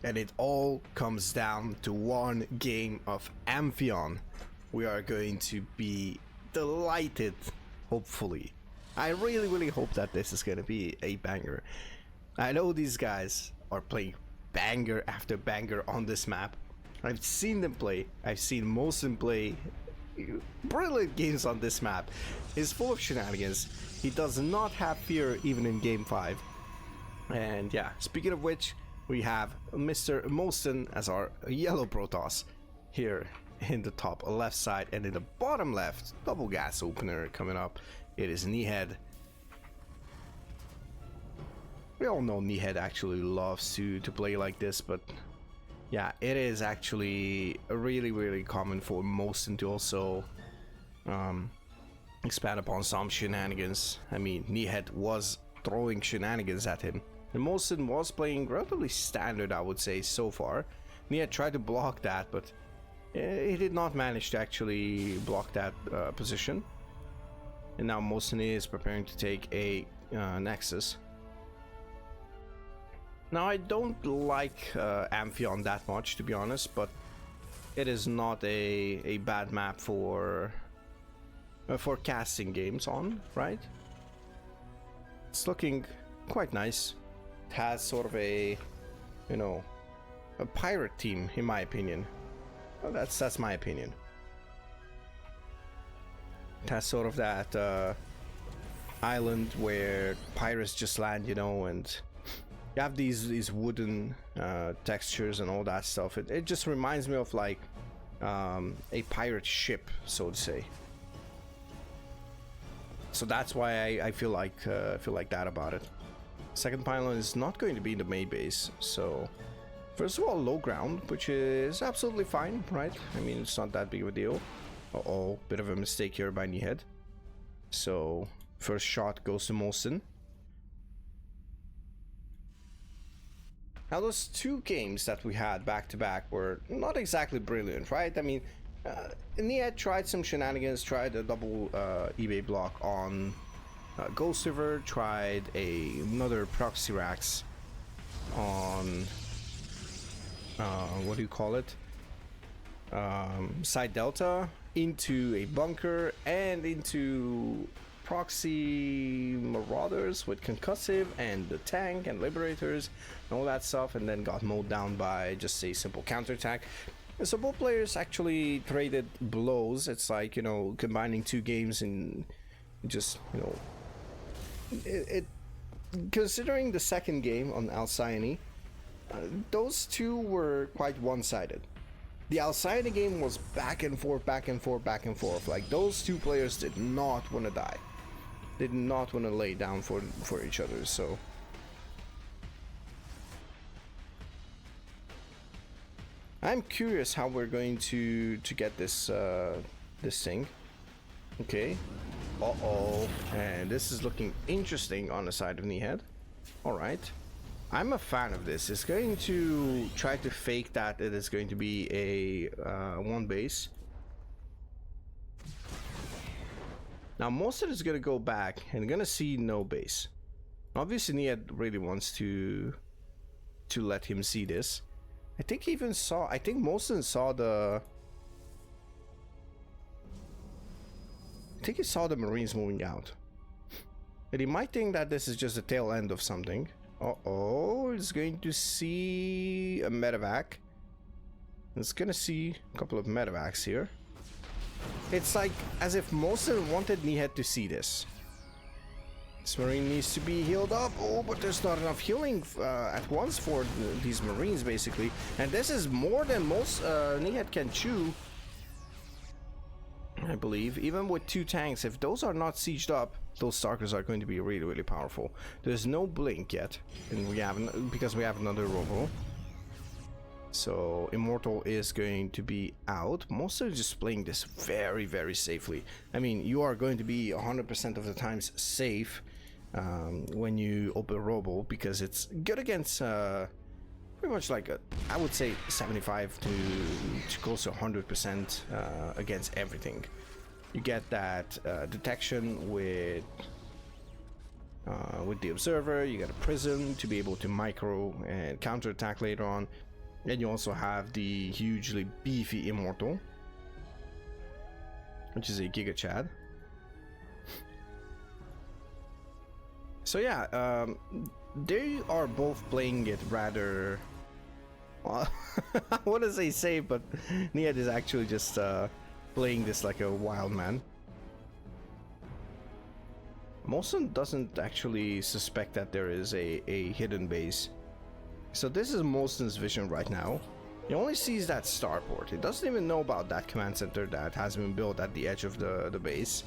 And it all comes down to one game of ALCYONE. We are going to be delighted, hopefully. I really hope that this is going to be a banger. I know these guys are playing banger after banger on this map. I've seen them play. I've seen mOsTeN play brilliant games on this map. He's full of shenanigans. He does not have fear even in game 5. And yeah, speaking of which, we have Mr. mOsTeN as our yellow Protoss here in the top left side, and in the bottom left, double gas opener coming up. It is Nihed. We all know Nihed actually loves to play like this, but yeah, it is actually really common for mOsTeN to also expand upon some shenanigans. I mean, Nihed was throwing shenanigans at him, and mOsTeN was playing relatively standard, I would say, so far. Nihed tried to block that, but he did not manage to actually block that position. And now mOsTeN is preparing to take a Nexus. Now I don't like ALCYONE that much, to be honest, but it is not a bad map for casting games on, right? It's looking quite nice. It has sort of a, you know, a pirate team, in my opinion. Well, that's my opinion. It has sort of that island where pirates just land, you know, and you have these wooden textures and all that stuff. It just reminds me of like a pirate ship, so to say. So that's why I feel like that about it. Second pylon is not going to be in the main base, so first of all, low ground, which is absolutely fine, right? I mean, it's not that big of a deal. Uh-oh, bit of a mistake here by Nihed. So first shot goes to mOsTeN. Now those two games that we had back to back were not exactly brilliant, right? I mean, Nihed tried some shenanigans, tried a double eBay block on Ghost River, tried another proxy racks on what do you call it? Side Delta into a bunker and into proxy marauders with concussive and the tank and liberators and all that stuff, and then got mowed down by just a simple counterattack. And so both players actually traded blows. It's like, you know, combining two games and just, you know, it considering the second game on ALCYONE, those two were quite one-sided. The ALCYONE game was back and forth, back and forth, back and forth. Like, those two players did not want to die. They did not want to lay down for each other, so... I'm curious how we're going to get this this thing. Okay. Uh-oh. And this is looking interesting on the side of Nihed. Alright. I'm a fan of this. It's going to try to fake that it is going to be a one base. Now mOsTeN is going to go back and going to see no base. Obviously Nihed really wants to let him see this. I think he even saw, I think mOsTeN saw the... I think he saw the Marines moving out. And he might think that this is just the tail end of something. Uh-oh, it's going to see a medevac. It's gonna see a couple of medevacs here. It's like as if mOsTeN wanted Nihed to see this. This Marine needs to be healed up. Oh, but there's not enough healing at once for these Marines, basically. And this is more than most Nihed can chew, I believe. Even with two tanks, if those are not sieged up, those Starkers are going to be really, really powerful. There's no blink yet, and we have because we have another robo. So Immortal is going to be out. mOsTeN is just playing this very, very safely. I mean, you are going to be 100% of the times safe when you open robo, because it's good against pretty much like I would say 75 to close to 100% against everything. You get that detection with the observer. You get a prism to be able to micro and counter attack later on. And you also have the hugely beefy Immortal, which is a Giga Chad. So yeah, they are both playing it rather... Well, I want to say safe, but Nihed is actually just playing this like a wild man. mOsTeN doesn't actually suspect that there is a hidden base. So this is mOsTeN's vision right now. He only sees that starport. He doesn't even know about that command center that has been built at the edge of the base.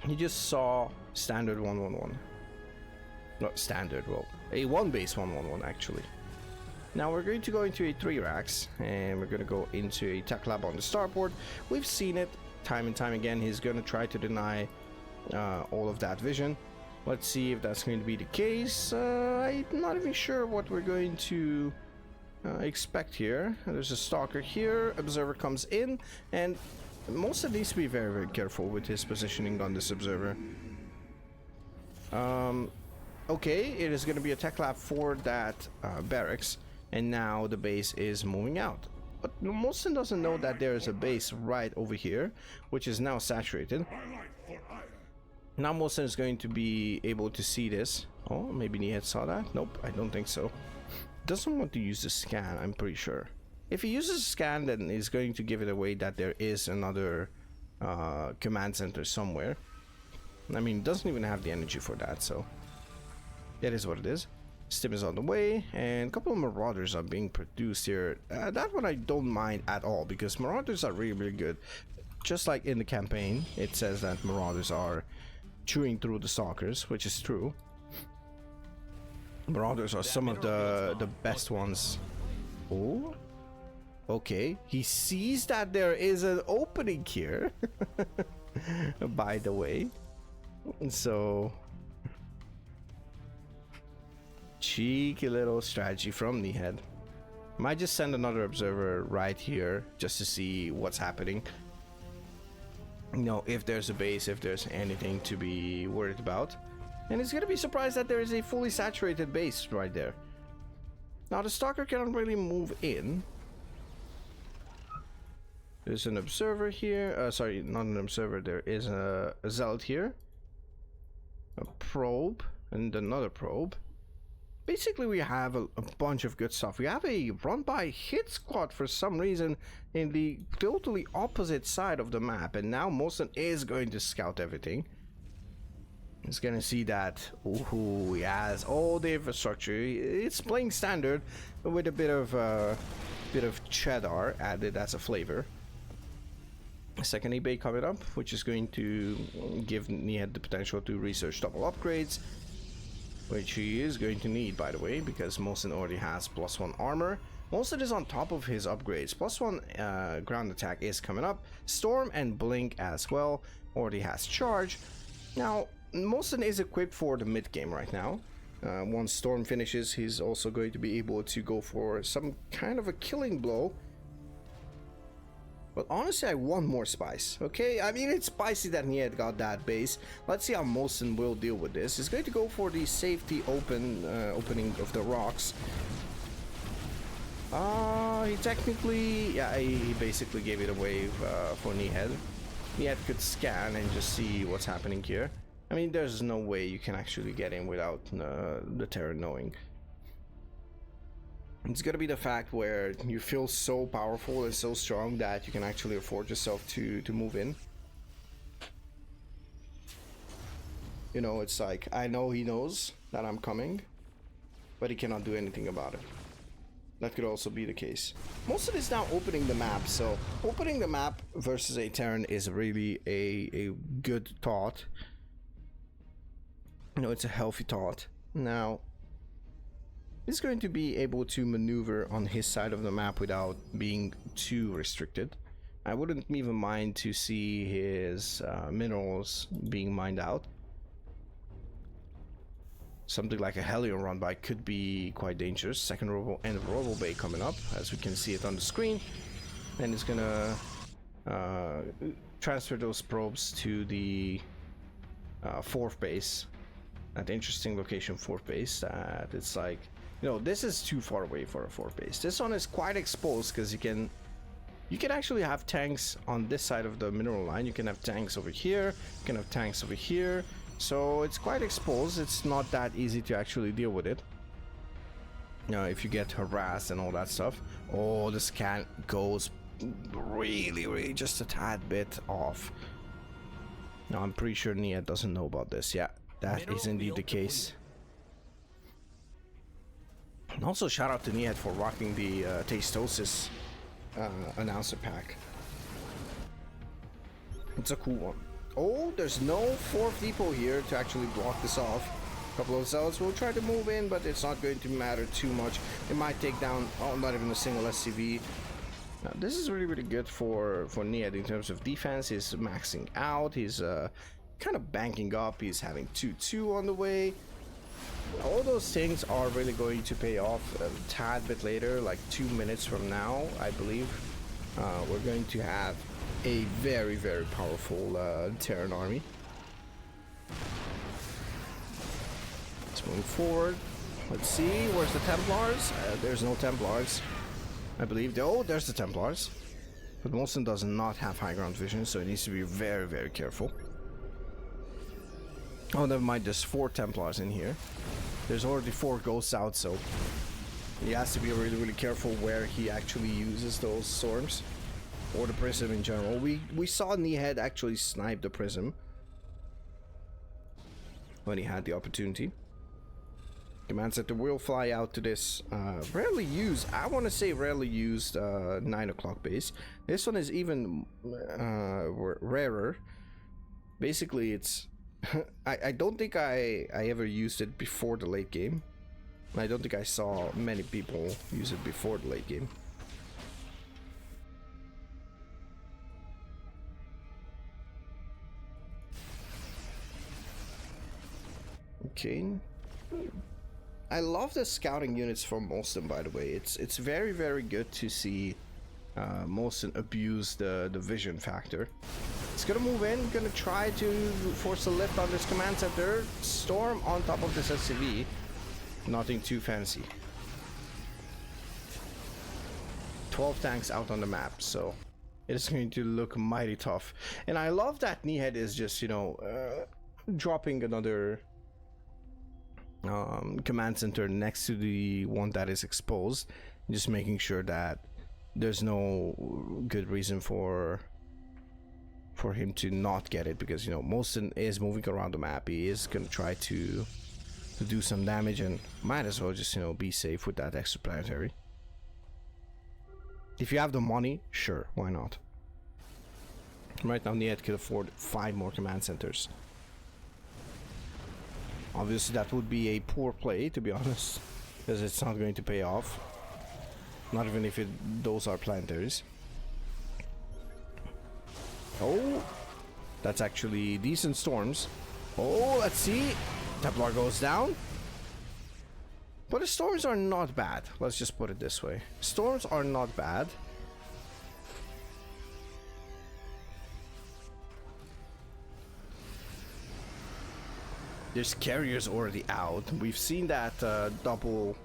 He just saw standard 111. Not standard, well, a one base 111 actually. Now we're going to go into a 3 racks, and we're going to go into a tech lab on the starport. We've seen it time and time again. He's going to try to deny all of that vision. Let's see if that's going to be the case. I'm not even sure what we're going to expect here. There's a stalker here. Observer comes in, and mOsTeN needs to be very, very careful with his positioning on this observer. Okay, it is going to be a tech lab for that barracks, and now the base is moving out. But mOsTeN doesn't know that there is a base right over here, which is now saturated. Now mOsTeN is going to be able to see this. Oh, maybe Nihed saw that? Nope, I don't think so. Doesn't want to use the scan, I'm pretty sure. If he uses a scan, then he's going to give it away that there is another command center somewhere. I mean, doesn't even have the energy for that, so... That is what it is. Stim is on the way, and a couple of Marauders are being produced here. That one I don't mind at all, because Marauders are really, really good. Just like in the campaign, it says that Marauders are chewing through the Stalkers, which is true. Marauders are some of the best ones. Oh, okay. He sees that there is an opening here. By the way, so cheeky little strategy from Nihed. Might just send another observer right here just to see what's happening. You know, if there's a base, if there's anything to be worried about. And he's gonna be surprised that there is a fully saturated base right there. Now the Stalker cannot really move in. There's an observer here. Sorry, not an observer. There is a zealot here. A probe and another probe. Basically, we have a bunch of good stuff. We have a run-by hit squad for some reason in the totally opposite side of the map. And now mOsTeN is going to scout everything. He's going to see that, ooh, he has all the infrastructure. It's playing standard with a bit of cheddar added as a flavor. A second eBay coming up, which is going to give Nihed the potential to research double upgrades. Which he is going to need, by the way, because mOsTeN already has +1 armor. mOsTeN is on top of his upgrades. +1 ground attack is coming up. Storm and Blink as well. Already has charge. Now, mOsTeN is equipped for the mid game right now. Once Storm finishes, he's also going to be able to go for some kind of a killing blow. But honestly, I want more spice, okay? I mean, it's spicy that Nihed got that base. Let's see how mOsTeN will deal with this. He's going to go for the safety opening of the rocks. He technically... yeah, he basically gave it away for Nihed. Nihed could scan and just see what's happening here. I mean, there's no way you can actually get in without the Terran knowing. It's gonna be the fact where you feel so powerful and so strong that you can actually afford yourself to move in. You know, it's like, I know he knows that I'm coming, but he cannot do anything about it. That could also be the case. mOsTeN is now opening the map, so opening the map versus a Terran is really a good thought. You know, it's a healthy thought. Now, he's going to be able to maneuver on his side of the map without being too restricted. I wouldn't even mind to see his minerals being mined out. Something like a Hellion run by could be quite dangerous. Second robo and robo bay coming up, as we can see it on the screen. And it's gonna transfer those probes to the fourth base. That interesting location, fourth base. That it's like, you know, this is too far away for a fourth base. This one is quite exposed because you can actually have tanks on this side of the mineral line. You can have tanks over here. You can have tanks over here. So it's quite exposed. It's not that easy to actually deal with it. You know, if you get harassed and all that stuff. Oh, the scan goes really just a tad bit off. Now I'm pretty sure Nihed doesn't know about this. Yeah, that is indeed the case. And also shout out to Nihed for rocking the Tastosis announcer pack. It's a cool one. Oh, there's no fourth depot here to actually block this off. A couple of zealots will try to move in, but it's not going to matter too much. It might take down, oh, not even a single SCV. Now, this is really good for Nihed in terms of defense. He's maxing out. He's kind of banking up. He's having 2-2 on the way. All those things are really going to pay off a tad bit later, like 2 minutes from now, I believe. We're going to have a very powerful Terran army. Let's move forward. Let's see, where's the Templars? There's no Templars, I believe. Oh, there's the Templars. But mOsTeN does not have high ground vision, so it needs to be very careful. Oh, never mind, there's 4 Templars in here. There's already 4 ghosts out, so he has to be really careful where he actually uses those storms. Or the prism in general. We saw Nihed actually snipe the prism when he had the opportunity. Command center will fly out to this rarely used, I want to say rarely used 9 o'clock base. This one is even rarer. Basically, it's I don't think I ever used it before the late game. I don't think I saw many people use it before the late game. Okay. I love the scouting units from mOsTeN, by the way. It's very, very good to see mOsTeN abuse the vision factor. It's gonna move in, gonna try to force a lift on this command center. Storm on top of this SCV. Nothing too fancy. 12 tanks out on the map, so it is going to look mighty tough. And I love that Nihed is just, you know, dropping another command center next to the one that is exposed, just making sure that there's no good reason for him to not get it, because, you know, mOsTeN is moving around the map. He is gonna try to do some damage, and might as well just, you know, be safe with that extra planetary. If you have the money, sure, why not? Right now Nihed could afford 5 more command centers. Obviously that would be a poor play, to be honest, because it's not going to pay off. Not even if those are planetaries. Oh, that's actually decent storms. Oh, let's see. Templar goes down. But the storms are not bad. Let's just put it this way. Storms are not bad. There's carriers already out. We've seen that double.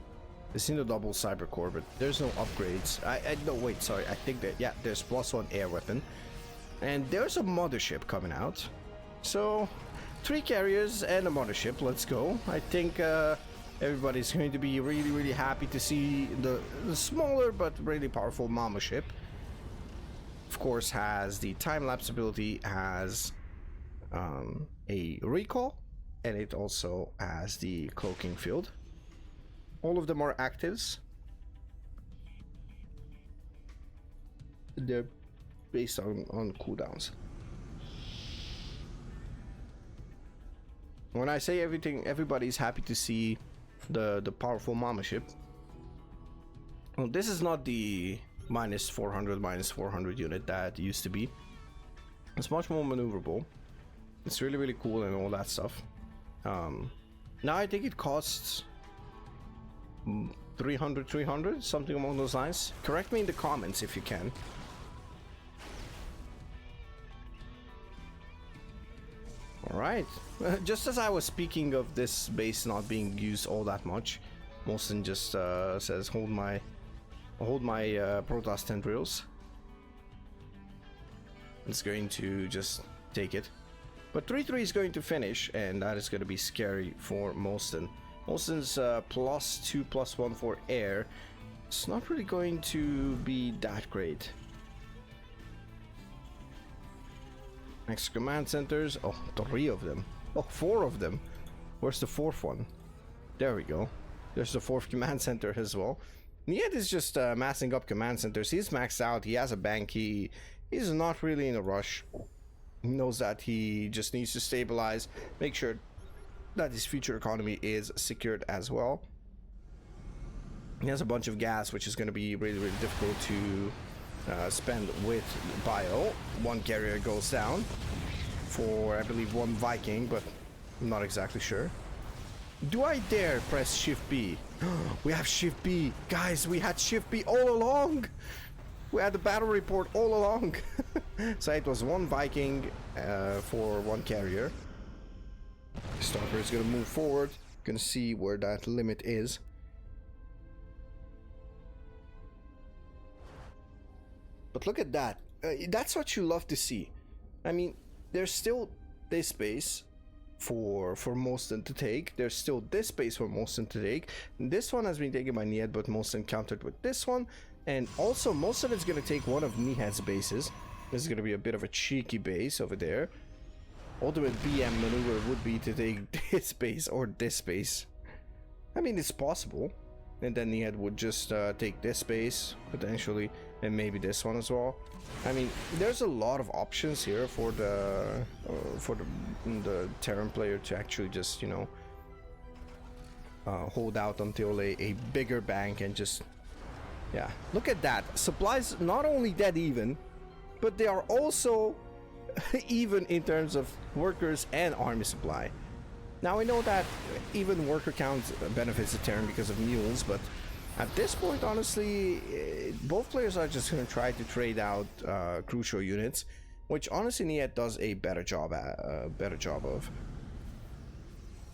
We've seen the double cyber core, but there's no upgrades. No, wait, sorry. I think that, yeah, there's +1 air weapon, and there's a mothership coming out. So 3 carriers and a mothership. Let's go. I think everybody's going to be really, really happy to see the smaller but really powerful mama ship. Of course, has the time lapse ability, has a recall. And it also has the cloaking field. All of them are actives. They're based on cooldowns. When I say everything, everybody's happy to see the powerful mama ship. Well, this is not the -400 unit that used to be. It's much more maneuverable. It's really, really cool and all that stuff. Now I think it costs 300, something along those lines. Correct me in the comments if you can. Alright, just as I was speaking of this base not being used all that much, mOsTeN just says hold my Protoss tendrils. It's going to just take it. But 3-3 is going to finish, and that is going to be scary for mOsTeN. mOsTEN's +2/+1 for air. It's not really going to be that great. Next command centers. Oh, 3 of them. Oh, 4 of them. Where's the 4th one? There we go. There's the 4th command center as well. Nihed is just massing up command centers. He's maxed out. He has a bank. He's not really in a rush. He knows that he just needs to stabilize, make sure that his future economy is secured as well. He has a bunch of gas, which is going to be really, really difficult to spend with bio. 1 carrier goes down for, I believe, 1 Viking, but I'm not exactly sure. Do I dare press Shift B? We have Shift B. Guys, we had Shift B all along. We had the battle report all along. So it was 1 Viking for 1 carrier. Stalker is going to move forward. Going to see where that limit is. But look at that. That's what you love to see. I mean, there's still this space for mOsTeN to take. There's still this space for mOsTeN to take. This one has been taken by Nihed, but mOsTeN countered with this one. And also, mOsTeN is going to take one of Nihed's bases. This is going to be a bit of a cheeky base over there. Ultimate BM maneuver would be to take this base or this base. I mean, it's possible. And then Nihed would just take this space, potentially, and maybe this one as well. I mean, there's a lot of options here for the Terran player to actually just, you know, hold out until a bigger bank and just, yeah. Look at that. Supplies not only dead even, but they are also even in terms of workers and army supply. Now I know that even worker count benefits the Terran because of mules, but at this point, honestly, both players are just going to try to trade out crucial units, which honestly Nihed does a better job of.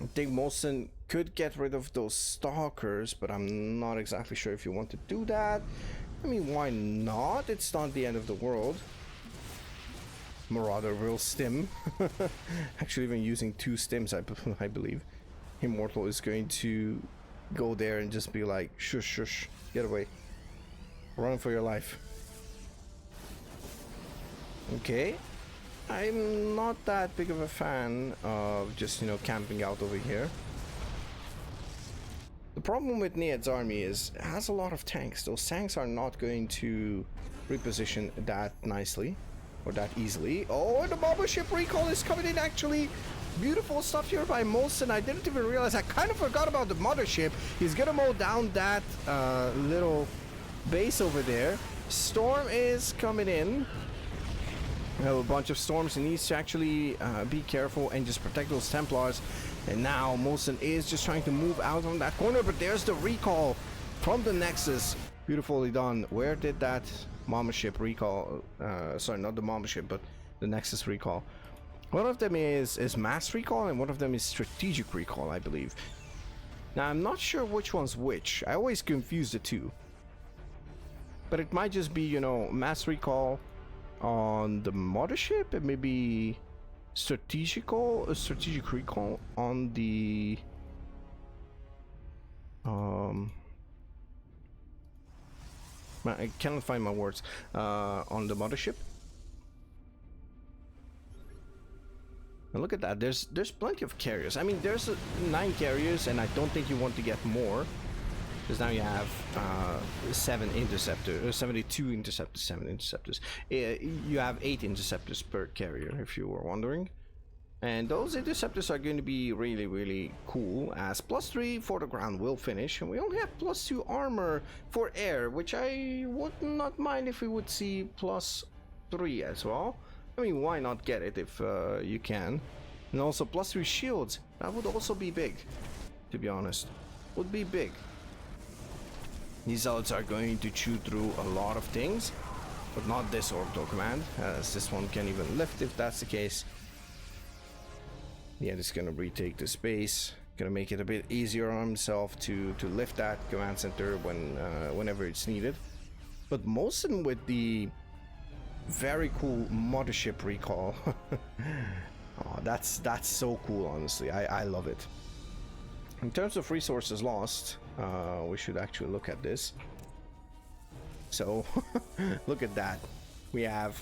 I think mOsTeN could get rid of those stalkers, but I'm not exactly sure if you want to do that. I mean, why not? It's not the end of the world. Marauder will stim. Actually, even using 2 stims, I believe. Immortal is going to go there and just be like, shush, shush, get away. Run for your life. Okay. I'm not that big of a fan of just, you know, camping out over here. The problem with Nihed's army is it has a lot of tanks. Those tanks are not going to reposition that nicely. Or that easily. Oh, and the mobile ship recall is coming in actually. Beautiful stuff here by mOsTeN. I didn't even realize. I kind of forgot about the mothership. He's gonna mow down that little base over there. Storm is coming in. We have a bunch of storms. He needs to actually be careful and just protect those Templars. And now mOsTeN is just trying to move out on that corner. But there's the recall from the Nexus. Beautifully done. Where did that Mama ship recall? Sorry, not the Mama ship, but the Nexus recall. One of them is mass recall, and one of them is strategic recall, I believe. Now, I'm not sure which one's which. I always confuse the two. But it might just be, you know, mass recall on the mothership, and maybe strategic recall on the I cannot find my words. On the mothership. And look at that. There's plenty of carriers. I mean, there's 9 carriers, and I don't think you want to get more, because now you have 7 interceptors, 72 interceptors, 7 interceptors. You have 8 interceptors per carrier, if you were wondering. And those interceptors are going to be really, really cool, as +3 for the ground will finish, and we only have +2 armor for air, which I would not mind if we would see +3 as well. I mean, why not get it if you can? And also +3 shields, that would also be big, to be honest. Would be big. These zealots are going to chew through a lot of things, but not this orbital command, as this one can't even lift if that's the case. Yeah, just gonna retake the space, gonna make it a bit easier on himself to lift that command center whenever it's needed. But mOsTeN with the very cool mothership recall. Oh, that's so cool, honestly. I love it. In terms of resources lost, we should actually look at this. So look at that. We have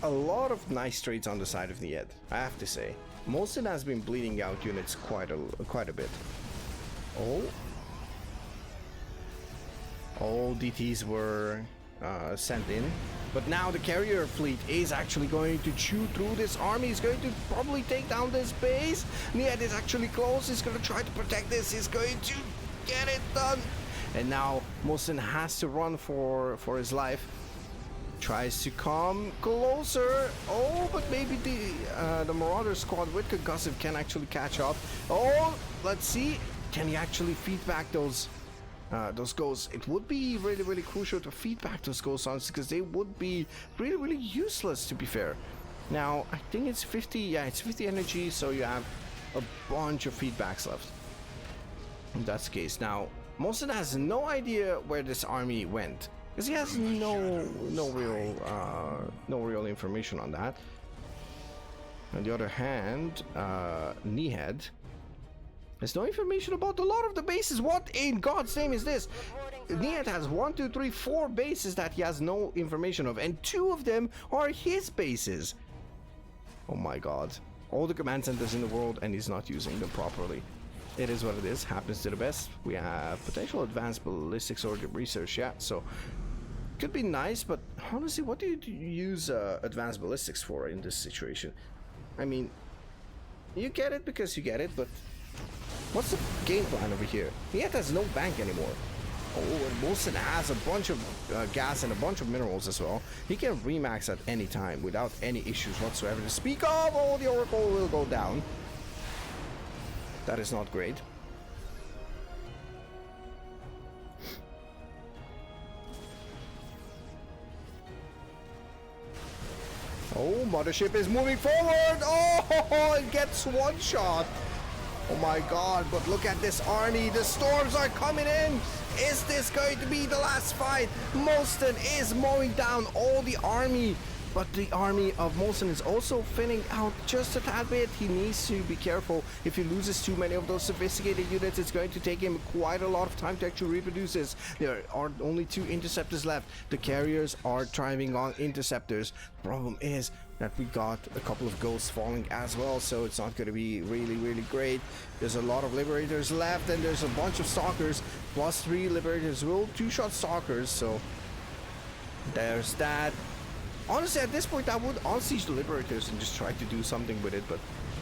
a lot of nice trades on the side of Nihed, I have to say. mOsTeN has been bleeding out units quite a bit. All DTs were sent in, but now the carrier fleet is actually going to chew through this army. He's going to probably take down this base. Nihed is actually close. He's going to try to protect this. He's going to get it done. And now mOsTeN has to run for his life. Tries to come closer. Oh, but maybe the Marauder squad with concussive can actually catch up. Oh, let's see. Can he actually feed back those ghosts? It would be really, really crucial to feed back those ghosts, honestly, because they would be really, really useless, to be fair. Now, I think it's 50. Yeah, it's 50 energy, so you have a bunch of feedbacks left. If that's the case. Now, mOsTeN has no idea where this army went, because he has no real information on that. On the other hand, Nihed has no information about a lot of the bases. What in God's name is this? Nihed has 1, 2, 3, 4 bases that he has no information of, and 2 of them are his bases. Oh my God. All the command centers in the world, and he's not using them properly. it is what it is. Happens to the best. We have potential advanced ballistics or research, yeah, so could be nice, but honestly, what do you use advanced ballistics for in this situation? I mean, you get it because you get it, but what's the game plan over here? Nihed has no bank anymore. Oh, and mOsTeN has a bunch of gas and a bunch of minerals as well. He can remax at any time without any issues whatsoever to speak of. Oh, the Oracle will go down. That is not great. Oh, Mothership is moving forward. Oh, it gets one shot. Oh my god, but look at this army. The storms are coming in. Is this going to be the last fight? mOsTeN is mowing down all the army. But the army of mOsTeN is also thinning out just a tad bit. He needs to be careful. If he loses too many of those sophisticated units, it's going to take him quite a lot of time to actually reproduce this. There are only 2 interceptors left. The carriers are thriving on interceptors. The problem is that we got a couple of ghosts falling as well, so it's not going to be really great. There's a lot of liberators left, and there's a bunch of stalkers. +3 liberators will 2-shot stalkers, so there's that. Honestly, at this point, I would unsiege the liberators and just try to do something with it, but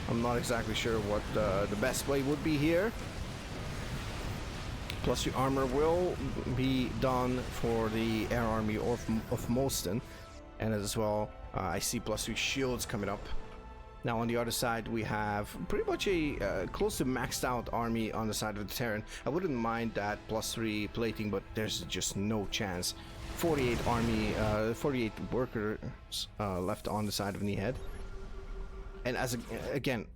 I'm not exactly sure what the best play would be here. +3 armor will be done for the air army of mOsTeN, and as well, I see +3 shields coming up. Now on the other side, we have pretty much a close to maxed out army on the side of the Terran. I wouldn't mind that +3 plating, but there's just no chance. 48 army, 48 workers left on the side of Nihed. And again,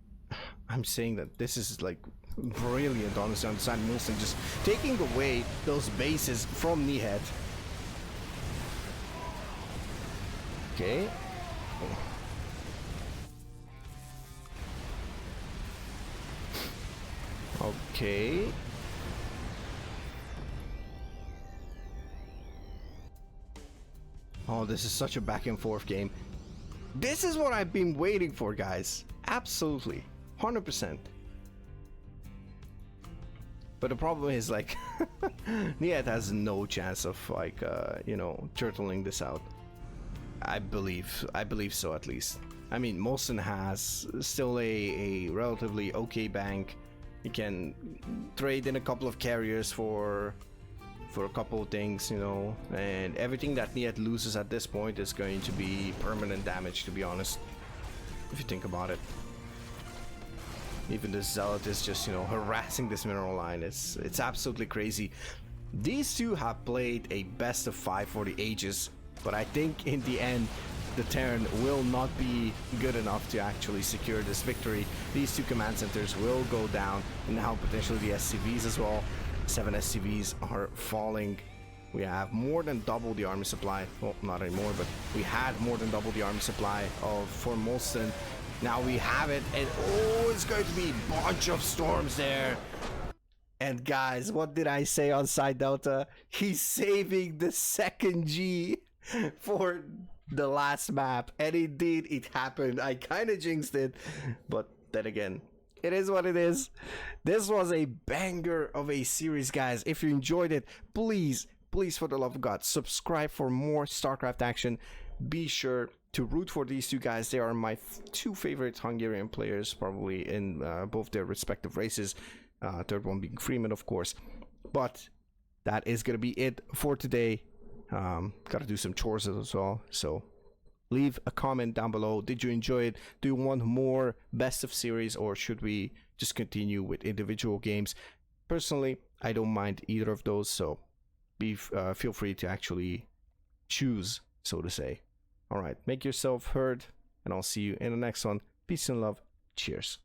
I'm saying that this is like brilliant, honestly, on the side of mOsTeN, just taking away those bases from Nihed. Okay. Okay. Oh, this is such a back and forth game. This is what I've been waiting for, guys. Absolutely. 100%. But the problem is, like, Nihed has no chance of, like, you know, turtling this out. I believe so, at least. I mean, mOsTeN has still a relatively okay bank. You can trade in a couple of carriers for a couple of things, you know, and everything that Nihed loses at this point is going to be permanent damage, to be honest, if you think about it. Even the Zealot is just, you know, harassing this mineral line. It's absolutely crazy. These two have played a best of 5 for the ages, but I think in the end the Terran will not be good enough to actually secure this victory. These 2 command centers will go down, and now potentially the SCVs as well. 7 SCVs are falling. We have more than double the army supply. Well, not anymore, but we had more than double the army supply for mOsTeN. Now we have it, and oh, it's going to be a bunch of storms there. And guys, what did I say on Side Delta? He's saving the 2nd G for the last map, and indeed it happened. I kind of jinxed it, but then again, it is what it is. This was a banger of a series, guys. If you enjoyed it, please, for the love of God, subscribe for more StarCraft action. Be sure to root for these 2 guys. They are my 2 favorite Hungarian players, probably in both their respective races. Third one being Freeman, of course. But that is going to be it for today. Gotta do some chores as well, so leave a comment down below. Did you enjoy it? Do you want more best of series, or should we just continue with individual games? Personally, I don't mind either of those, so feel free to actually choose, so to say. All right, make yourself heard, and I'll see you in the next one. Peace and love. Cheers.